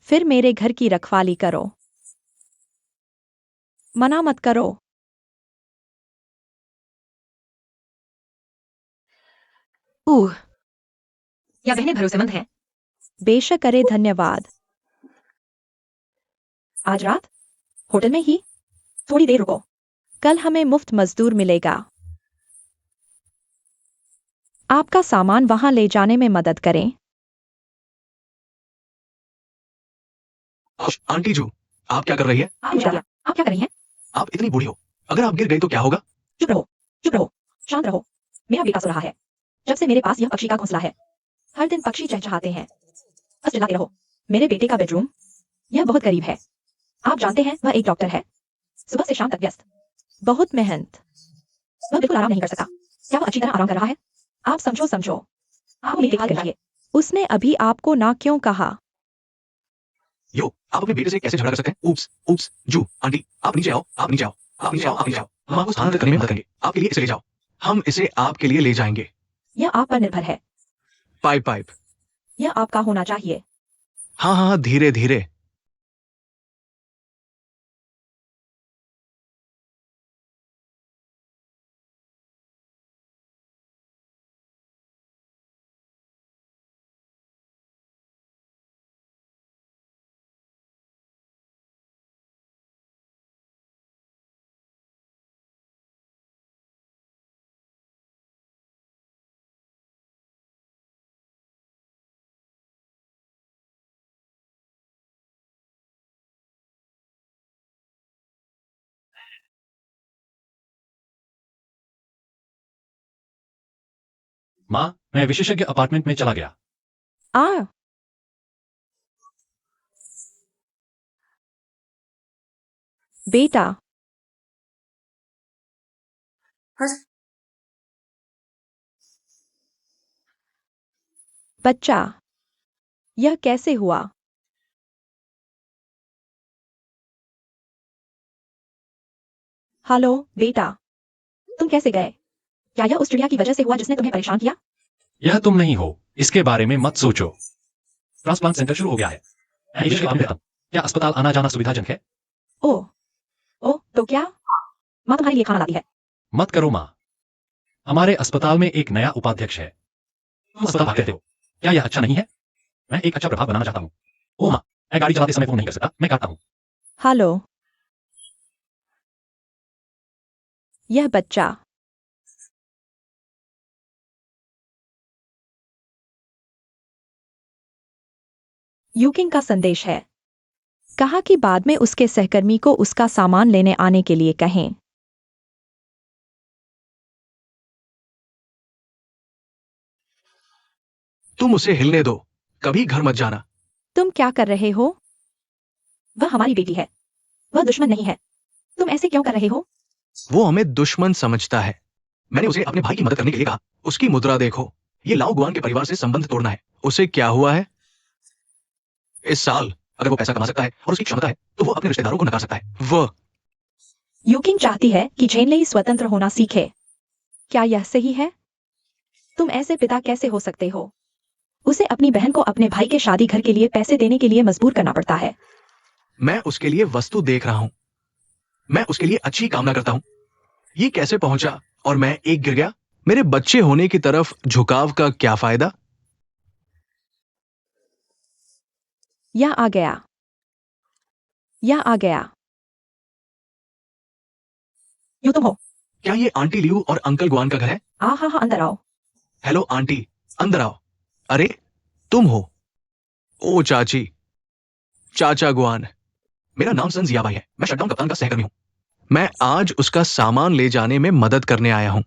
फिर मेरे घर की रखवाली करो। मना मत करो। या बहनें भरोसेमंद हैं? बेशक, अरे धन्यवाद। आज रात होटल में ही? थोड़ी देर रुको। कल हमें मुफ्त मजदूर मिलेगा। आपका सामान वहां ले जाने में मदद करें। आंटी जू, आप क्या कर रही है? आप क्या कर रही हैं? आप इतनी बूढ़ी हो, अगर आप गिर गई तो क्या होगा? चुप रहो, चुप रहो, शांत रहो। मेरा बेटा सो रहा है। जब से मेरे पास यह पक्षी का घोंसला है, हर दिन पक्षी चहचहाते हैं। बस चिल्लाते रहो। मेरे बेटे का बेडरूम, यह बहुत करीब है। आप जानते हैं वह एक डॉक्टर है। सुबह से शाम तक व्यस्त। बहुत मेहनत। वह बिल्कुल आराम नहीं कर सकता। क्या वह अच्छी तरह आराम कर रहा है? आप समझो समझो। आपको मेरी देखभाल करनी चाहिए। उसने अभी आपको ना क्यों कहा? यो, आप अपने बेटे से कैसे झगड़ा कर सकते हैं? उप्स, उप्स, जू, आंटी, आप नीचे आओ, आप नीचे आओ, आप नीचे आओ, आप नीचे आओ। हम आपको स्थानांतरित करने में मदद करेंगे। आपके लिए इसे ले जाओ। हम इसे आपके लिए ले जाएंगे। यह आप पर निर्भर है। Pipe pipe. यह आपका होना चाहिए। हाँ हाँ, धीरे धीरे। माँ, मैं विशेषज्ञ अपार्टमेंट में चला गया। आ बेटा, बच्चा, यह कैसे हुआ? हेलो बेटा, तुम कैसे गए? क्या यह उस चिड़िया की वजह से हुआ जिसने तुम्हें परेशान किया? यह तुम नहीं हो, इसके बारे में मत सोचो। ट्रांसप्लांट सेंटर शुरू हो गया है। मैं इस के बाद क्या अस्पताल आना जाना सुविधाजनक है? ओह, ओह, तो क्या माँ तुम्हारे लिए खाना लाती है? मत करो माँ। हमारे अस्पताल में एक नया उपाध्यक्ष है। तुम अस्पताल कहते हो, क्या यह अच्छा नहीं है? मैं एक अच्छा प्रभाव बनाना चाहता हूँ। ओ माँ, मैं गाड़ी चलाते समय फोन नहीं कर सकता, मैं काटता हूँ। हेलो, यह बच्चा, यूकिंग का संदेश है। कहा कि बाद में उसके सहकर्मी को उसका सामान लेने आने के लिए कहें। तुम उसे हिलने दो, कभी घर मत जाना। तुम क्या कर रहे हो? वह हमारी बेटी है, वह दुश्मन नहीं है। तुम ऐसे क्यों कर रहे हो? वो हमें दुश्मन समझता है। मैंने उसे अपने भाई की मदद करने के लिए कहा। उसकी मुद्रा देखो। ये लाओ गुआन के परिवार से संबंध तोड़ना है। उसे क्या हुआ है? इस साल अगर वो पैसा कमा सकता है और उसकी क्षमता है तो वो अपने रिश्तेदारों को नकार सकता है। वह यूकिंग चाहती है कि झेनलेई स्वतंत्र होना सीखे। क्या यह सही है? तुम ऐसे पिता कैसे हो सकते हो? उसे अपनी बहन को अपने भाई के शादी घर के लिए पैसे देने के लिए मजबूर करना पड़ता है। मैं उसके लिए वस्तु देख रहा हूं। मैं उसके लिए अच्छी कामना करता हूं। ये कैसे पहुंचा और मैं एक गिर गया? मेरे बच्चे होने की तरफ झुकाव का क्या फायदा? यह आ गया, यह आ गया। यू तुम हो? क्या ये आंटी लियू और अंकल गुआन का घर है? हाँ हाँ हाँ, अंदर आओ। हेलो आंटी, अंदर आओ। अरे, तुम हो? ओ चाची, चाचा गुआन। मेरा नाम सन जियाबाई है। मैं शटडाउन कप्तान का सहकर्मी हूं। मैं आज उसका सामान ले जाने में मदद करने आया हूं।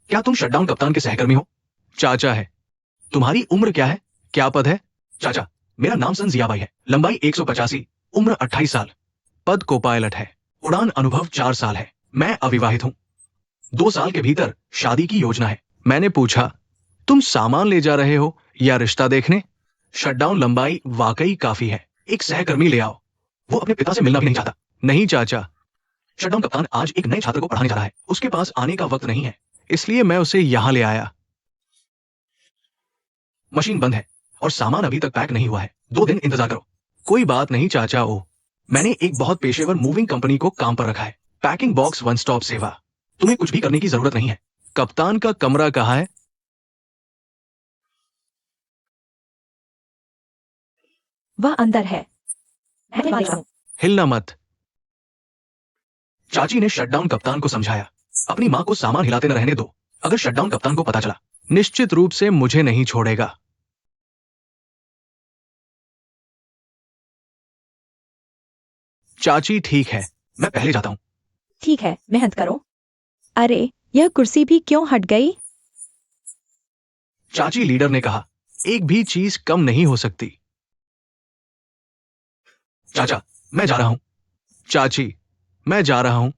क्या तुम शटडाउन कप्तान के सहकर्मी हो? चाचा है। तुम्हारी उम्र क्या है? क्या पद है? चाचा, मेरा नाम सन जियाबाई है। लंबाई 185, उम्र 28 साल। पद को पायलट है। उड़ान अनुभव 4 साल है। मैं अविवाहित हूं। 2 साल के भीतर शादी की योजना है। मैंने पूछा, तुम सामान ले जा रहे हो या रिश्ता देखने? शटडाउन लंबाई वाकई काफी है। एक सहकर्मी ले आओ। वो अपने पिता से मिलना भी नहीं चाहता। नहीं चाचा। शटडाउन कप्तान आज एक नए छात्र को पढ़ाने जा रहा है। उसके पास आने का वक्त नहीं है, इसलिए मैं उसे यहां ले आया। मशीन बंद है और सामान अभी तक पैक नहीं हुआ है। 2 दिन इंतजार करो। कोई बात नहीं चाचा। ओ, मैंने एक बहुत पेशेवर मूविंग कंपनी को काम पर रखा है। पैकिंग बॉक्स वन स्टॉप सेवा। तुम्हें कुछ भी करने की जरूरत नहीं है। कप्तान का कमरा कहाँ है? वह अंदर है। मैं तुम्हें वहां ले जाऊं। हिलना मत। चाची ने शटडाउन कप्तान को समझाया, अपनी मां को सामान हिलाते न रहने दो। अगर शटडाउन कप्तान को पता चला, निश्चित रूप से मुझे नहीं छोड़ेगा। चाची ठीक है, मैं पहले जाता हूं। ठीक है, मेहनत करो। अरे, यह कुर्सी भी क्यों हट गई? चाची लीडर ने कहा, एक भी चीज कम नहीं हो सकती। चाचा, मैं जा रहा हूं। चाची, मैं जा रहा हूं।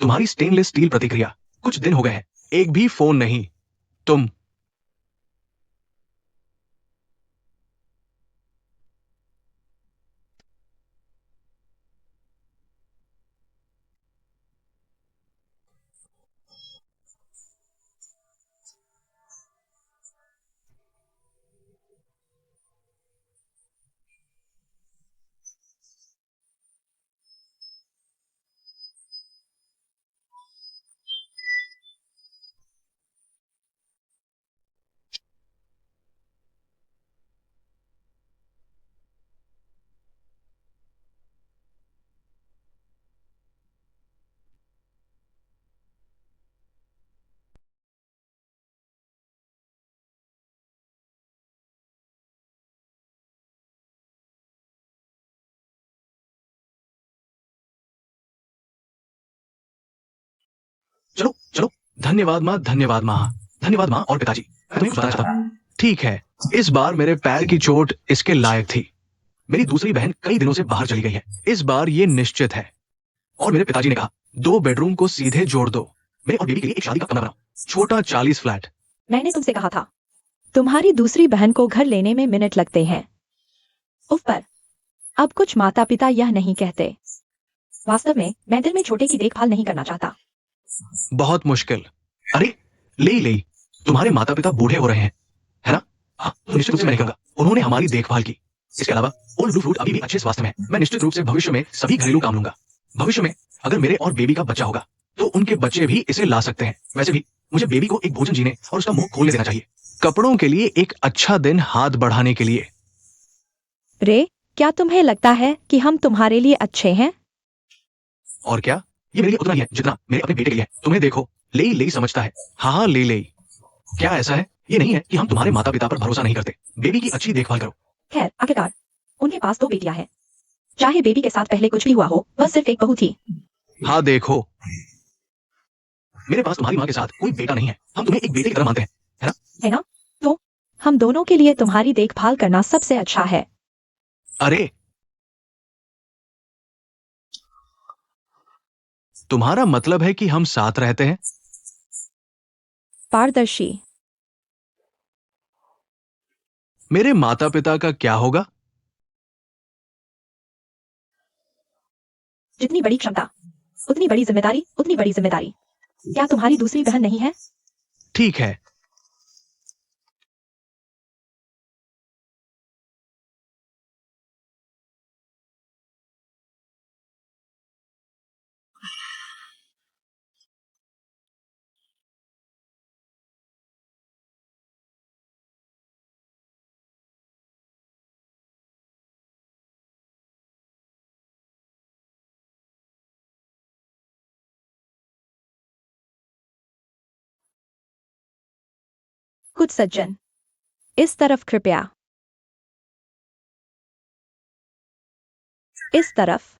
तुम्हारी स्टेनलेस स्टील प्रतिक्रिया, कुछ दिन हो गए हैं, एक भी फोन नहीं। तुम चलो चलो, धन्यवाद माँ, धन्यवाद माँ, धन्यवाद माँ और पिताजी। मैं तुम्हें कुछ बताना चाहता हूँ। ठीक है, इस बार मेरे पैर की चोट इसके लायक थी। मेरी दूसरी बहन कई दिनों से बाहर चली गई है, इस बार ये निश्चित है। और मेरे पिताजी ने कहा 2 बेडरूम को सीधे जोड़ दो, मेरे और बेबी के लिए एक शादी का कमरा बनाओ, छोटा 40 फ्लैट। मैंने तुमसे कहा था तुम्हारी दूसरी बहन को घर लेने में मिनट लगते हैं। उफ पर अब कुछ माता पिता यह नहीं कहते। वास्तव में मैं दिल में छोटे की देखभाल नहीं करना चाहता। बहुत मुश्किल। अरे ले तुम्हारे माता पिता बूढ़े हो रहे हैं, है ना? हाँ, तो निश्चित रूप से मैं नहीं कहूंगा, उन्होंने हमारी देखभाल की। इसके अलावा ओल्ड ब्लू फ्रूट अभी भी अच्छे स्वास्थ्य में है। मैं निश्चित रूप से भविष्य में सभी घरेलू काम लूंगा। भविष्य में अगर मेरे और बेबी का बच्चा होगा तो उनके बच्चे भी इसे ला सकते हैं। वैसे भी मुझे बेबी को एक भोजन जीने और उसका मुंह खोलने देना चाहिए। कपड़ों के लिए एक अच्छा दिन हाथ बढ़ाने के लिए। रे, क्या तुम्हें लगता है कि हम तुम्हारे लिए अच्छे हैं? और क्या, ये मेरे लिए उतना ही है जितना मेरे अपने बेटे के लिए है। तुम्हें देखो, ले समझता है। हाँ, ले। क्या ऐसा है? ये नहीं है कि हम तुम्हारे माता पिता पर भरोसा नहीं करते। बेबी की अच्छी देखभाल करो। खैर, आखिरकार उनके पास 2 बेटियां हैं। चाहे बेबी के साथ पहले कुछ भी हुआ हो, वह सिर्फ एक बहू थी। हाँ देखो, मेरे पास तुम्हारी माँ के साथ कोई बेटा नहीं है। हम तुम्हें एक बेटे की तरह मानते हैं, है ना? तो हम दोनों के लिए तुम्हारी देखभाल करना सबसे अच्छा है। अरे तुम्हारा मतलब है कि हम साथ रहते हैं? पारदर्शी। मेरे माता पिता का क्या होगा? जितनी बड़ी क्षमता उतनी बड़ी जिम्मेदारी, उतनी बड़ी जिम्मेदारी। क्या तुम्हारी दूसरी बहन नहीं है? ठीक है, कुछ सज्जन इस तरफ कृपया। इस तरफ।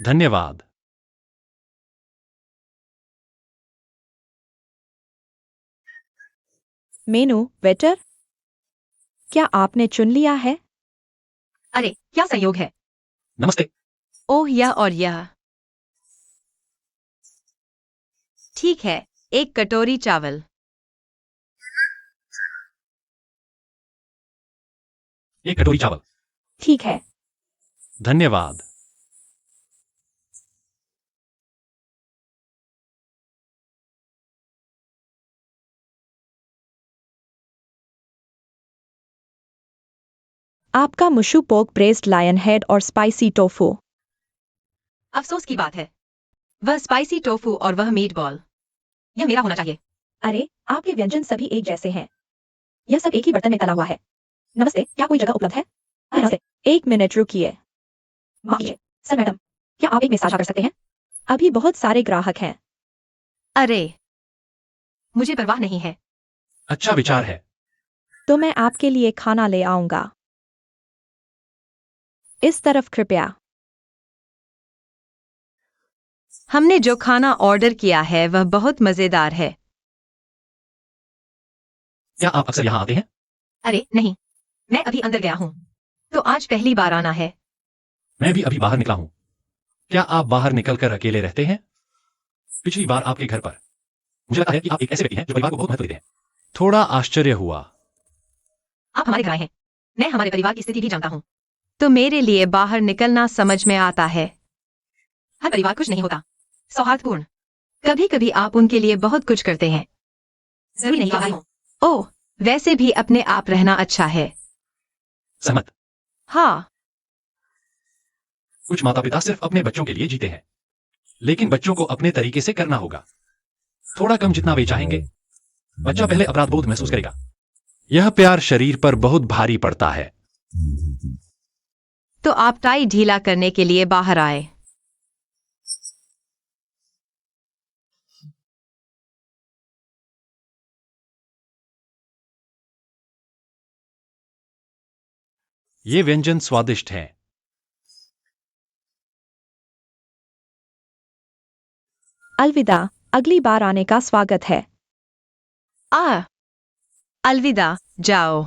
धन्यवाद। मेनू वेटर, क्या आपने चुन लिया है? अरे क्या संयोग है। नमस्ते। ओह, यह और यह। ठीक है, एक कटोरी चावल। एक कटोरी चावल। ठीक है। धन्यवाद। आपका मुशु पोक ब्रेस्ट लायन हेड और स्पाइसी टोफू। अफसोस की बात है, वह स्पाइसी टोफू और वह मीट बॉल, यह मेरा होना चाहिए। अरे, आपके व्यंजन सभी एक जैसे हैं। यह सब एक ही बर्तन में तला हुआ है। नमस्ते, क्या कोई जगह उपलब्ध है? नमस्ते, 1 मिनट रुकिए। माफ कीजिए, सर मैडम, क्या आप एक में साझा कर सकते हैं? अभी बहुत सारे ग्राहक हैं। अरे, मुझे परवाह नहीं है। अच्छा विचार है। तो मैं आपके लिए खाना ले आऊंगा। इस तरफ कृपया। हमने जो खाना ऑर्डर किया है वह बहुत मजेदार है। क्या आप अक्सर यहाँ आते हैं? अरे नहीं, मैं अभी अंदर गया हूँ, तो आज पहली बार आना है। मैं भी अभी बाहर निकला हूँ। क्या आप बाहर निकलकर अकेले रहते हैं? पिछली बार आपके घर पर मुझे लगता है कि आप एक ऐसे व्यक्ति हैं जो परिवार को बहुत महत्व देते हैं। थोड़ा आश्चर्य हुआ। आप हमारे घर आए हैं, मैं हमारे परिवार की स्थिति भी जानता हूँ, तो मेरे लिए बाहर निकलना समझ में आता है। हर परिवार कुछ नहीं होता सौहार्दपूर्ण। कभी कभी आप उनके लिए बहुत कुछ करते हैं, जरूरी नहीं कि हो। ओह, वैसे भी अपने आप रहना अच्छा है। सहमत। हाँ, कुछ माता पिता सिर्फ अपने बच्चों के लिए जीते हैं, लेकिन बच्चों को अपने तरीके से करना होगा। थोड़ा कम जितना वे चाहेंगे। बच्चा पहले अपराध बोध महसूस करेगा। यह प्यार शरीर पर बहुत भारी पड़ता है। तो आप टाई ढीला करने के लिए बाहर आए। ये व्यंजन स्वादिष्ट हैं। अलविदा, अगली बार आने का स्वागत है। अलविदा, जाओ।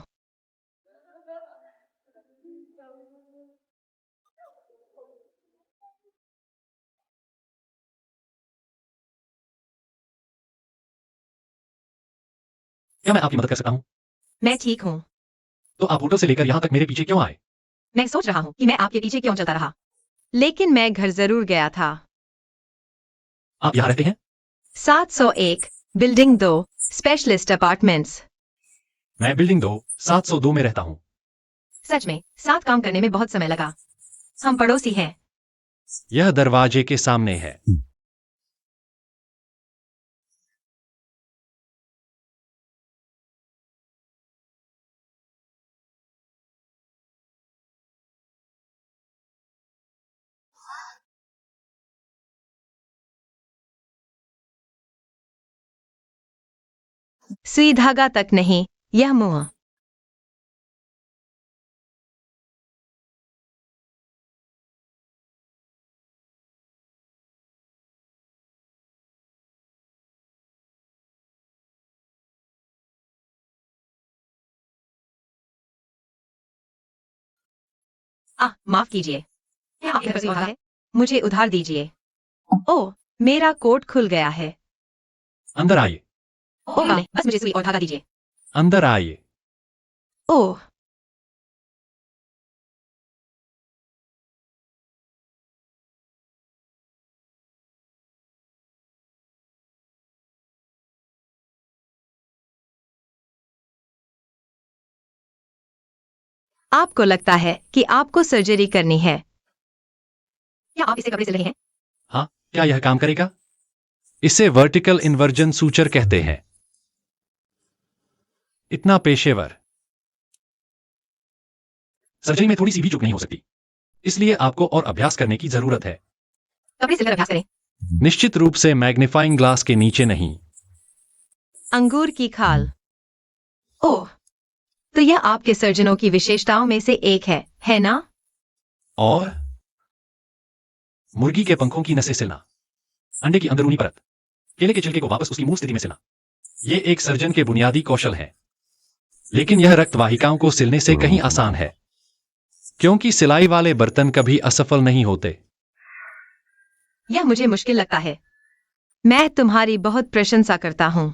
क्या मैं आपकी मदद कर सकता हूँ? मैं ठीक हूँ। तो आप होटल से लेकर यहाँ तक मेरे पीछे क्यों आए? मैं सोच रहा हूँ कि मैं आपके पीछे क्यों चलता रहा, लेकिन मैं घर जरूर गया था। आप यहाँ रहते हैं? 701, बिल्डिंग 2, स्पेशलिस्ट अपार्टमेंट्स। मैं बिल्डिंग 2, 702 में रहता हूँ। सच में, साथ काम करने में बहुत समय लगा। हम पड़ोसी हैं। यह दरवाजे के सामने है। सुई धागा तक नहीं, यह मुंह। माफ कीजिए, क्या आपके घर पर सुई धागा है? मुझे उधार दीजिए। ओह, मेरा कोट खुल गया है। अंदर आइए। ओह नहीं, बस मुझे सुई और धागा दीजिए। अंदर आइए। ओह, आपको लगता है कि आपको सर्जरी करनी है? क्या आप इसे कपड़े सिल रहे हैं? हाँ, क्या यह काम करेगा? इसे वर्टिकल इन्वर्जन सूचर कहते हैं। इतना पेशेवर। सर्जरी में थोड़ी सी भी चूक नहीं हो सकती, इसलिए आपको और अभ्यास करने की जरूरत है। कपड़े सिलकर अभ्यास करें। निश्चित रूप से मैग्नीफाइंग ग्लास के नीचे नहीं। अंगूर की खाल। ओह, तो यह आपके सर्जनों की विशेषताओं में से एक है ना? और मुर्गी के पंखों की नसें सिलना, अंडे की अंदरूनी परत, केले के छिलके को वापस उसकी मूल स्थिति में सिलना, ये एक सर्जन के बुनियादी कौशल है। लेकिन यह रक्त वाहिकाओं को सिलने से कहीं आसान है, क्योंकि सिलाई वाले बर्तन कभी असफल नहीं होते। यह मुझे मुश्किल लगता है। मैं तुम्हारी बहुत प्रशंसा करता हूँ।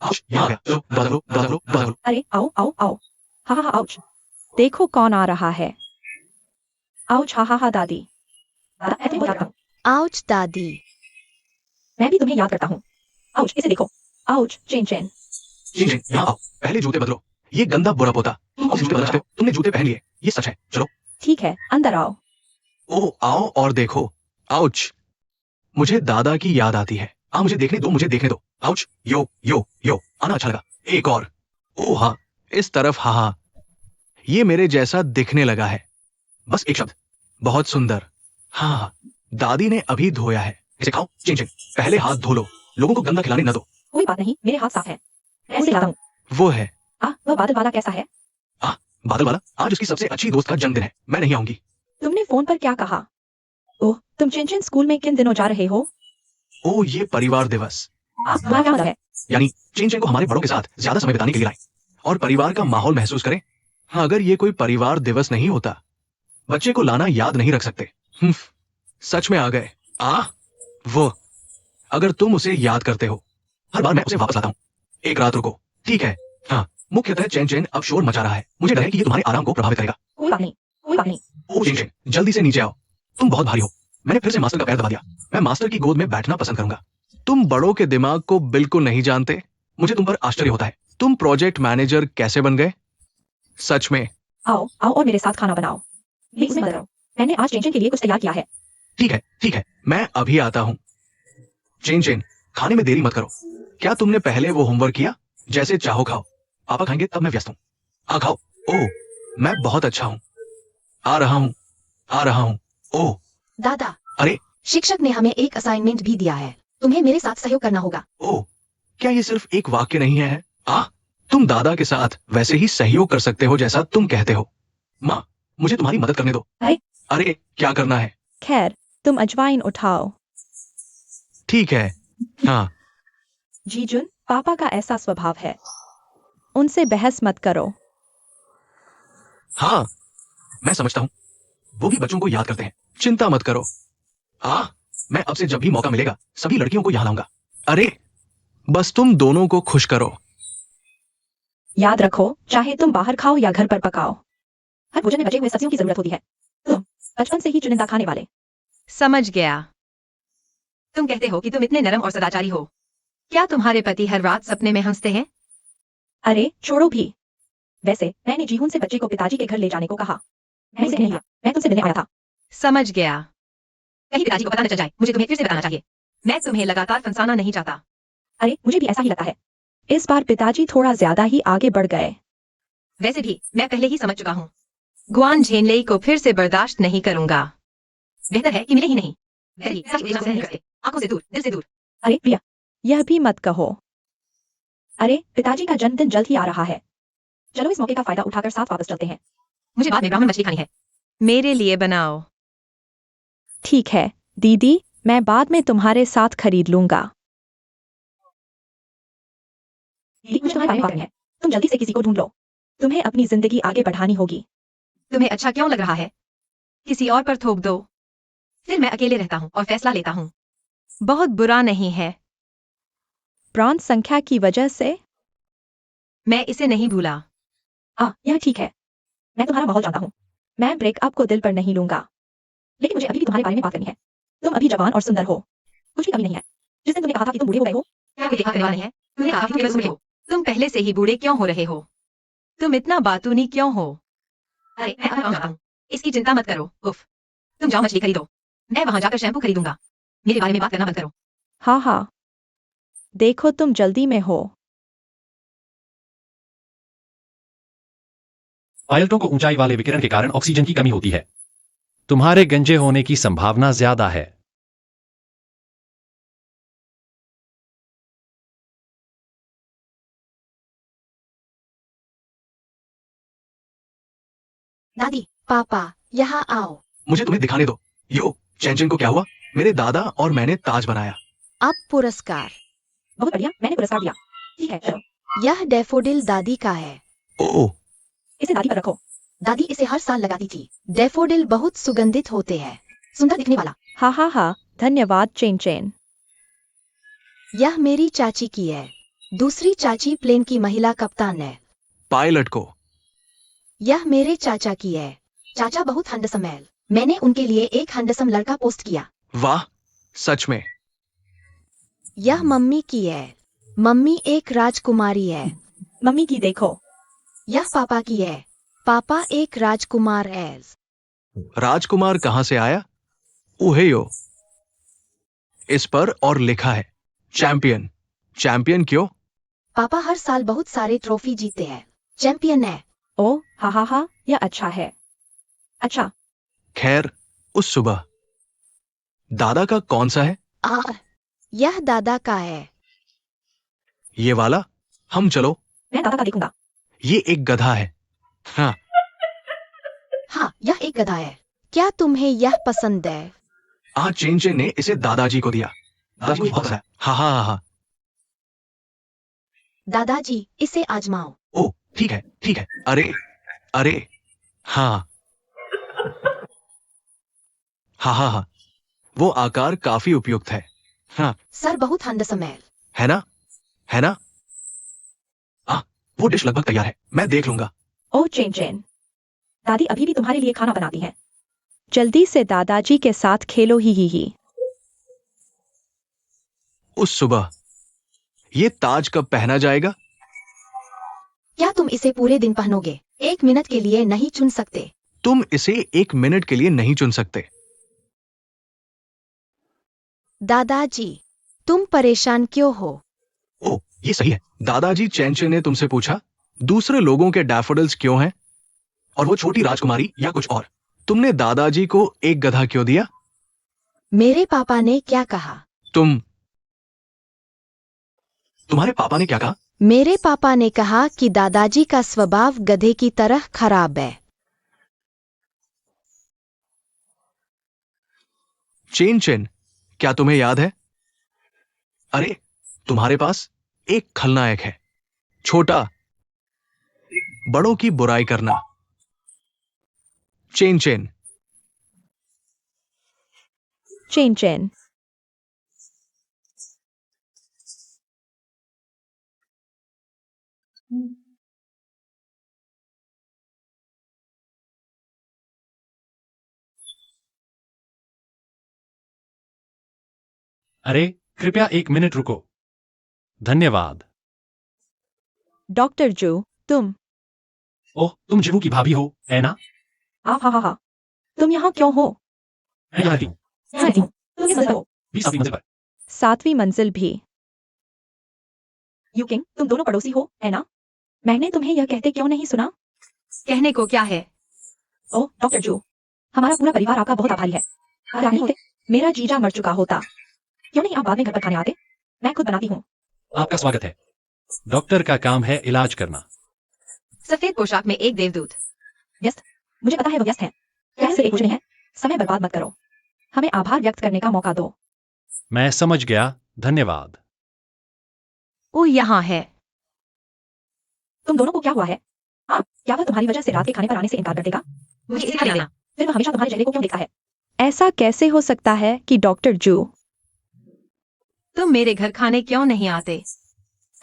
आउच, यहाँ आ गया। चलो दरवाजा खोलो। अरे आओ आओ आओ। हा हा हा आउच। देखो कौन आ रहा है। आउच हा हा हा दादी। दादा मैं तुम्हें याद करता हूँ। आउच दादी। मैं भी तुम्हें याद करता हूँ। आउच इसे देखो। Ouch chain chain. चिन, यहाँ आओ। पहले जूते बदलो। ये गंदा बुरा पोता। तुम जूते बदलते हो। तुमने जूते पहन लिए। ये सच है। चलो। ठीक है अंदर आओ। ओह, आओ और देखो। आउच, मुझे दादा की याद आती है। मुझे देखने दो, मुझे देखने दो। आउच, यो यो यो, आना अच्छा लगा। एक और। ओह हाँ, इस तरफ, हाँ हाँ। ये मेरे जैसा दिखने लगा है। बस एक शब्द। बहुत सुंदर। हाँ हाँ, दादी ने अभी धोया है। इसे खाओ। चिन चिन, पहले हाथ धो लो। लोगों को गंदा खिलाने न दो। कोई बात नहीं मेरे हाथ साफ है। मैं उसे लाता हूँ। वो है वह बादल वाला कैसा है? बादल वाला। आज उसकी सबसे अच्छी दोस्त का जन्मदिन है। मैं नहीं आऊंगी। तुमने फोन पर क्या कहा? ओह तुम चिन चिन स्कूल में किन दिनों जा रहे हो? ओह, ये परिवार दिवस। तुम्हारा क्या मतलब है? यानी चिन चिन को हमारे बड़ों के साथ ज्यादा समय बिताने के लिए लाएं और परिवार का माहौल महसूस करें। हाँ, अगर ये कोई परिवार दिवस नहीं होता, बच्चे को लाना याद नहीं रख सकते। सच में आ गए। वो, अगर तुम उसे याद करते हो, हर बार मैं उसे वापस लाता हूँ। एक रात रुको। ठीक है। हाँ, मुख्यतः चैन चैन अब शोर मचा रहा है। मुझे डर है कि ये तुम्हारे आराम को प्रभावित करेगा। कोई बात नहीं कोई बात नहीं। ओह चैन चैन, जल्दी से नीचे आओ। तुम बहुत भारी हो। मैंने फिर से मास्टर का पैर दबा दिया। मैं मास्टर की गोद में बैठना पसंद करूंगा। तुम बड़ों के दिमाग को बिल्कुल नहीं जानते। मुझे तुम पर आश्चर्य होता है। तुम प्रोजेक्ट मैनेजर कैसे बन गए? सच में। आओ आओ और मेरे साथ खाना बनाओ। प्लीज उसमें मत करो। मैंने आज चेन चेन के लिए कुछ तैयार किया है। ठीक है, मैं अभी आता हूँ। चेन चेन, खाने में देरी मत करो। क्या तुमने पहले वो होमवर्क किया? जैसे चाहो खाओ। पापा खाएंगे तब मैं व्यस्त हूँ। खाओ। ओह, मैं बहुत अच्छा हूँ। आ रहा हूँ। ओह दादा, अरे, शिक्षक ने हमें एक असाइनमेंट भी दिया है। तुम्हें मेरे साथ सहयोग करना होगा। ओह, क्या ये सिर्फ एक वाक्य नहीं है? तुम दादा के साथ वैसे ही सहयोग कर सकते हो जैसा तुम कहते हो। माँ, मुझे तुम्हारी मदद करने दो। अरे क्या करना है? खैर तुम अजवाइन उठाओ। ठीक है। हाँ, जीजुन पापा का ऐसा स्वभाव है। उनसे बहस मत करो। हाँ, मैं समझता हूँ। वो भी बच्चों को याद करते हैं। चिंता मत करो। मैं अब से जब भी मौका मिलेगा सभी लड़कियों को यहाँ लाऊंगा। अरे, बस तुम दोनों को खुश करो। याद रखो चाहे तुम बाहर खाओ या घर पर पकाओ, हर भोजन में बचे हुए सब्जियों की जरूरत होती है। तुम बचपन से ही चुनिंदा खाने वाले। समझ गया। तुम कहते हो कि तुम इतने नरम और सदाचारी हो। क्या तुम्हारे पति हर रात सपने में हंसते हैं? अरे छोड़ो भी। वैसे मैंने जीहुन से बच्चे को पिताजी के घर ले जाने को कहा। मैं इसे नहीं लिया, मैं तुमसे मिलने आया था। समझ गया। कहीं पिताजी को पता न चल जाए। मुझे तुम्हें फिर से बताना चाहिए। मैं तुम्हें लगातार फंसाना नहीं चाहता। अरे मुझे भी ऐसा ही लगता है। इस बार पिताजी थोड़ा ज्यादा ही आगे बढ़ गए। वैसे भी मैं पहले ही समझ चुका हूँ। गुआन झेनलेई को फिर से बर्दाश्त नहीं करूंगा। बेहतर है कि मिले ही नहीं। वैसे ही सच बोलना पसंद नहीं करते। आंखों से दूर, दिल से दूर। अरे प्रिया, यह भी मत कहो। अरे पिताजी का जन्मदिन जल्द ही आ रहा है। चलो इस मौके का फायदा उठाकर साथ वापस चलते हैं। मुझे बाद में ब्राह्मण मछली खानी है। मेरे लिए बनाओ। ठीक है दीदी, मैं बाद में तुम्हारे साथ खरीद लूंगा। दीदी, मुझे तुम्हारे बारे में बात करनी है। तुम जल्दी से किसी को ढूंढ लो। तुम्हें अपनी जिंदगी आगे बढ़ानी होगी। तुम्हें अच्छा क्यों लग रहा है? किसी और पर थोप दो। फिर मैं अकेले रहता हूँ और फैसला लेता हूँ। बहुत बुरा नहीं है। ब्रॉन्ज संख्या की वजह से मैं इसे नहीं भूला। यह ठीक है। मैं तुम्हारा माहौल जानता हूँ। मैं ब्रेकअप को दिल पर नहीं लूंगा, लेकिन मुझे अभी भी तुम्हारे बारे में बात करनी है। तुम अभी जवान और सुंदर हो, कुछ भी कमी नहीं है। जिस दिन तुमने कहा था कि तुम बूढ़े हो गए हो, क्या कोई देखा करने वाला नहीं है? तुमने कहा कि तुम बूढ़े हो। तुम पहले से ही बूढ़े क्यों हो रहे हो? तुम इतना बातूनी क्यों हो? अरे मैं अब गाँव जाता हूँ। इसकी चिंता मत करो। उफ, तुम जाओ मछली खरीदो। मैं वहां जाकर शैम्पू खरीदूंगा। मेरे बारे में बात करना बंद करो। हाँ देखो तुम जल्दी में हो। पायलटों को ऊंचाई वाले विकिरण के कारण ऑक्सीजन की कमी होती है। तुम्हारे गंजे होने की संभावना ज्यादा है। दादी, पापा, यहाँ आओ। मुझे तुम्हें दिखाने दो। यो, चैन चैन को क्या हुआ? मेरे दादा और मैंने ताज बनाया। अब पुरस्कार। बहुत बढ़िया, मैंने पुरस्कार दिया। ठीक है चलो। यह डैफोडिल दादी का है। ओह, इसे दादी पर रखो। दादी इसे हर साल लगाती थी। डैफोडिल बहुत सुगंधित होते हैं। सुंदर दिखने वाला। हाँ धन्यवाद चेन चेन। यह मेरी चाची की है। दूसरी चाची प्लेन की महिला कप्तान है। पायलट को। यह मेरे चाचा की है। चाचा बहुत हैंडसम है। मैंने उनके लिए एक हैंडसम लड़का पोस्ट किया। वाह, सच में। यह मम्मी की है। मम्मी एक राजकुमारी है। मम्मी की देखो। यह पापा की है। पापा एक राजकुमार है। राजकुमार कहां से आया? उहेयो। इस पर और लिखा है चैंपियन। चैंपियन क्यों? पापा हर साल बहुत सारे ट्रॉफी जीते हैं। चैंपियन है। ओ हा, यह अच्छा है। अच्छा, खैर, उस सुबह दादा का कौन सा है? आ, यह दादा का है। ये वाला? हम चलो। मैं दादा का देखूंगा। ये एक गधा है। हाँ, हाँ, यह एक गधा है। क्या तुम्हें यह पसंद है? आज चेंचे ने इसे दादाजी को दिया। दादाजी को बहुत पसंद है। हाँ हाँ हाँ हाँ। दादाजी, इसे आजमाओ। ओ, ठीक है ठीक है। अरे अरे, हाँ हाँ हाँ हाँ, वो आकार काफी उपयुक्त है। हाँ, सर बहुत हैंडसम है। है ना? है ना? वो डिश लगभग तैयार है, मैं देख लूंगा। ओ चेन, दादी अभी भी तुम्हारे लिए खाना बनाती है। जल्दी से दादाजी के साथ खेलो ही। उस सुबह ये ताज कब पहना जाएगा? क्या तुम इसे पूरे दिन पहनोगे? 1 मिनट के लिए नहीं चुन सकते। तुम इसे 1 मिनट के लिए नहीं चुन सकते। दादाजी, तुम परेशान क्यों हो? ओ, ये सही है। दादाजी, चैंचे ने तुमसे पूछा दूसरे लोगों के डैफोडिल्स क्यों हैं? और वो छोटी राजकुमारी या कुछ और। तुमने दादाजी को एक गधा क्यों दिया? मेरे पापा ने क्या कहा? तुम्हारे पापा ने क्या कहा? मेरे पापा ने कहा कि दादाजी का स्वभाव गधे की तरह खराब है। चेन, क्या तुम्हें याद है? अरे, तुम्हारे पास एक खलनायक है। छोटा, बड़ों की बुराई करना। चेन। चेन, अरे, कृपया 1 मिनट रुको। धन्यवाद। डॉक्टर जू, तुम। ओह, तुम जिवू की भाभी हो, है ना? हा, तुम यहाँ क्यों हो? मैं यहाँ रहती हूँ। यहाँ रहती हूँ। तुम किस मंजिल पर हो? 20वीं मंजिल पर। 7वीं मंजिल भी। यूकिंग, तुम दोनों पड़ोसी हो, है ना? मैंने तुम्हें यह कहते क्यों नहीं सुना? कहने को क्या है? ओह डॉक्टर जू, हमारा पूरा परिवार आपका बहुत आभारी है। अगर आप नहीं होते, मेरा जीजा मर चुका होता। क्यों नहीं आप बाद में घर पर खाने आते? मैं खुद बनाती हूँ। आपका स्वागत है। डॉक्टर का काम है इलाज करना। सफेद पोशाक में एक देवदूत। व्यस्त, मुझे पता है वो व्यस्त है। क्या सिर्फ एक कुछ नहीं है? समय बर्बाद मत करो। हमें आभार व्यक्त करने का मौका दो। मैं समझ गया, धन्यवाद। वो यहाँ है। तुम दोनों को क्या हुआ है? क्या वह तुम्हारी वजह से रात के खाने पर आने से इनकार कर देगा? मुझे इसे खा लेना। फिर वह हमेशा तुम्हारे चेहरे को क्यों देखता है? ऐसा कैसे हो सकता है कि डॉक्टर जू? तुम मेरे घर खाने क्यों नहीं आते?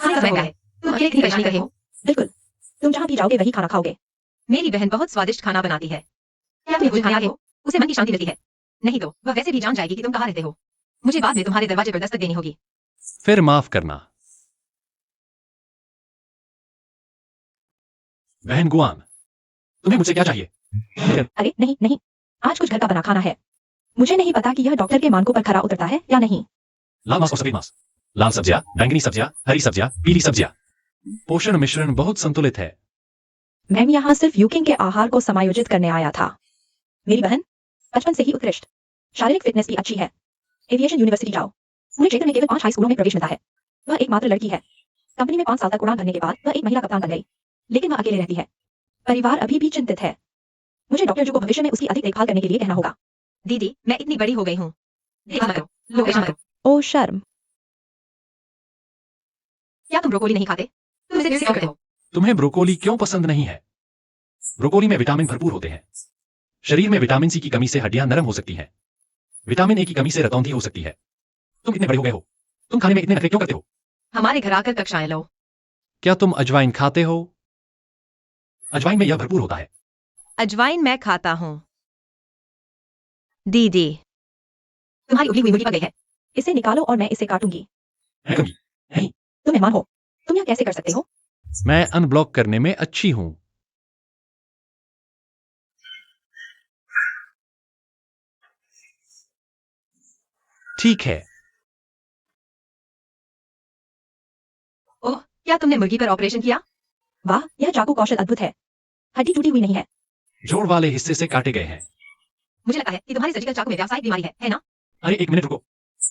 हाँ, समय हो गया है। तुम अकेले इतनी परेशानी कर रहे हो? बिल्कुल, तुम जहाँ भी जाओगे वही खाना खाओगे। मेरी बहन बहुत स्वादिष्ट खाना बनाती है। क्या तुम मुझे खाने आते हो? उसे मन की शांति मिलती है। नहीं तो वह वैसे भी जान जाएगी कि तुम कहाँ रहते हो। मुझे बाद में तुम्हारे दरवाजे पर दस्तक देनी होगी। फिर माफ करना। बहन गुआन, तुम्हें मुझसे क्या चाहिए? अरे नहीं, आज कुछ घर का बना खाना है। मुझे नहीं पता कि यह डॉक्टर के मानकों पर खरा उतरता है या नहीं। लाल मांस और सफेद मांस, लाल सब्जियां, बैंगनी सब्जियां, हरी सब्जियां, पीली सब्जियां। पोषण मिश्रण बहुत संतुलित है। मैं यहाँ सिर्फ यूकिंग के आहार को समायोजित करने आया था। मेरी बहन बचपन से ही उत्कृष्ट, शारीरिक फिटनेस भी अच्छी है। एविएशन यूनिवर्सिटी जाओ। पूरे क्षेत्र में केवल 5 हाई स्कूलों में प्रवेश मिलता है। वह एकमात्र लड़की है। कंपनी में 5 साल तक उड़ान भरने के बाद वह एक महिला कप्तान बन गई, लेकिन वह अकेले रहती है। परिवार अभी भी चिंतित है। मुझे डॉक्टर जू को भविष्य में उसकी अधिक देखभाल करने के लिए कहना होगा। दीदी, मैं इतनी बड़ी हो गई हूँ। देखा मत करो, लोग परेशान मत करो। ओ शर्म। क्या तुम ब्रोकोली नहीं खाते? तुम इसे क्यों करते हो? तुम्हें ब्रोकोली क्यों पसंद नहीं है? ब्रोकोली में विटामिन भरपूर होते हैं। शरीर में विटामिन सी की कमी से हड्डियां नरम हो सकती हैं। विटामिन ए की कमी से रतौंधी हो सकती है। तुम इतने बड़े हो गए हो, तुम खाने में इतने नखरे क्यों करते हो? हमारे घर आकर कक्षाएं लो। क्या तुम अजवाइन खाते हो? अजवाइन में यह भरपूर होता है। अजवाइन मैं खाता हूँ। दीदी, तुम्हारी उगली हुई मुर्गी पक गई है। इसे निकालो और मैं इसे काटूंगी। मैं कभी नहीं। तुम मेहमान हो, तुम यह कैसे कर सकते हो? मैं अनब्लॉक करने में अच्छी हूं। ठीक है। ओह, क्या तुमने मुर्गी पर ऑपरेशन किया? वाह, यह चाकू कौशल अद्भुत है। हड्डी टूटी हुई नहीं है। जोड़ वाले हिस्से से काटे गए हैं। मुझे लगता है कि तुम्हारी सर्जिकल चाकू में व्यावसायिक बीमारी है ना? अरे एक मिनट रुको।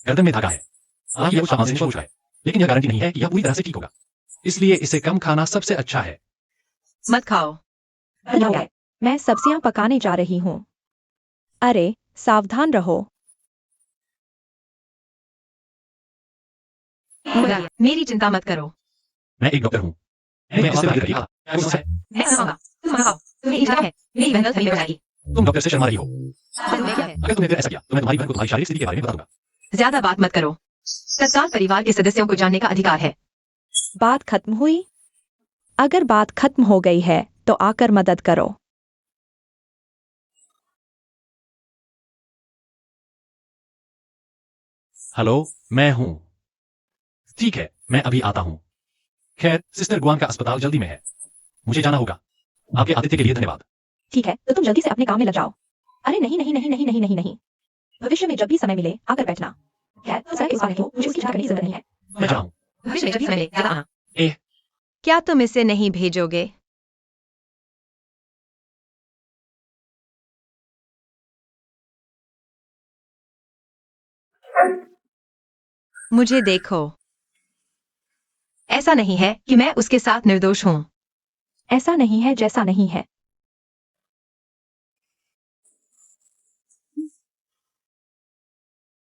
गर्दन में धागा है। हालांकि यह कुछ सामान से निष्फल है, लेकिन यह गारंटी नहीं है कि यह पूरी तरह से ठीक होगा। इसलिए इसे कम खाना सबसे अच्छा है। मत खाओ। धन्यवाद। मैं सब्जियां पकाने जा रही हूँ। अरे, सावधान रहो। खुदा, मेरी चिंता मत करो। मैं एक डॉक्टर हूँ। मैं इससे आगे रखिए। क्या कोई समस्या है? मैं खाऊंगा। तुम खाओ। तुम्हें इंतजार है। मेरी बहन गलतफहमी में पड़ जाएगी। तुम डॉक्टर से शर्मा रही हो। तुम्हें क्या है? अगर तुमने फिर ऐसा किया तो मैं तुम्हारी बहन को तुम्हारी शारीरिक स्थिति के बारे में बता दूंगा। ज्यादा बात मत करो। तत्काल परिवार के सदस्यों को जानने का अधिकार है। बात खत्म हुई? अगर बात खत्म हो गई है तो आकर मदद करो। हेलो, मैं हूँ। ठीक है, मैं अभी आता हूँ। खैर, सिस्टर गुआन का अस्पताल जल्दी में है। मुझे जाना होगा। आपके आतिथ्य के लिए धन्यवाद। ठीक है, तो तुम जल्दी से अपने काम में लग जाओ। अरे नहीं नहीं नहीं नहीं नहीं नहीं नहीं। भविष्य में जब भी समय मिले आकर बैठना। खैर, तुम सर इस बात को मुझे उसकी चिंता करने की जरूरत नहीं है। मैं जा रहा हूँ। भविष्य में जब भी समय मिले, ज्यादा आना। एह। क्या तुम इसे नहीं भेजोगे? मुझे देखो। ऐसा नहीं है कि मैं उसके साथ निर्दोष हूँ। ऐसा नहीं है जैसा नहीं है।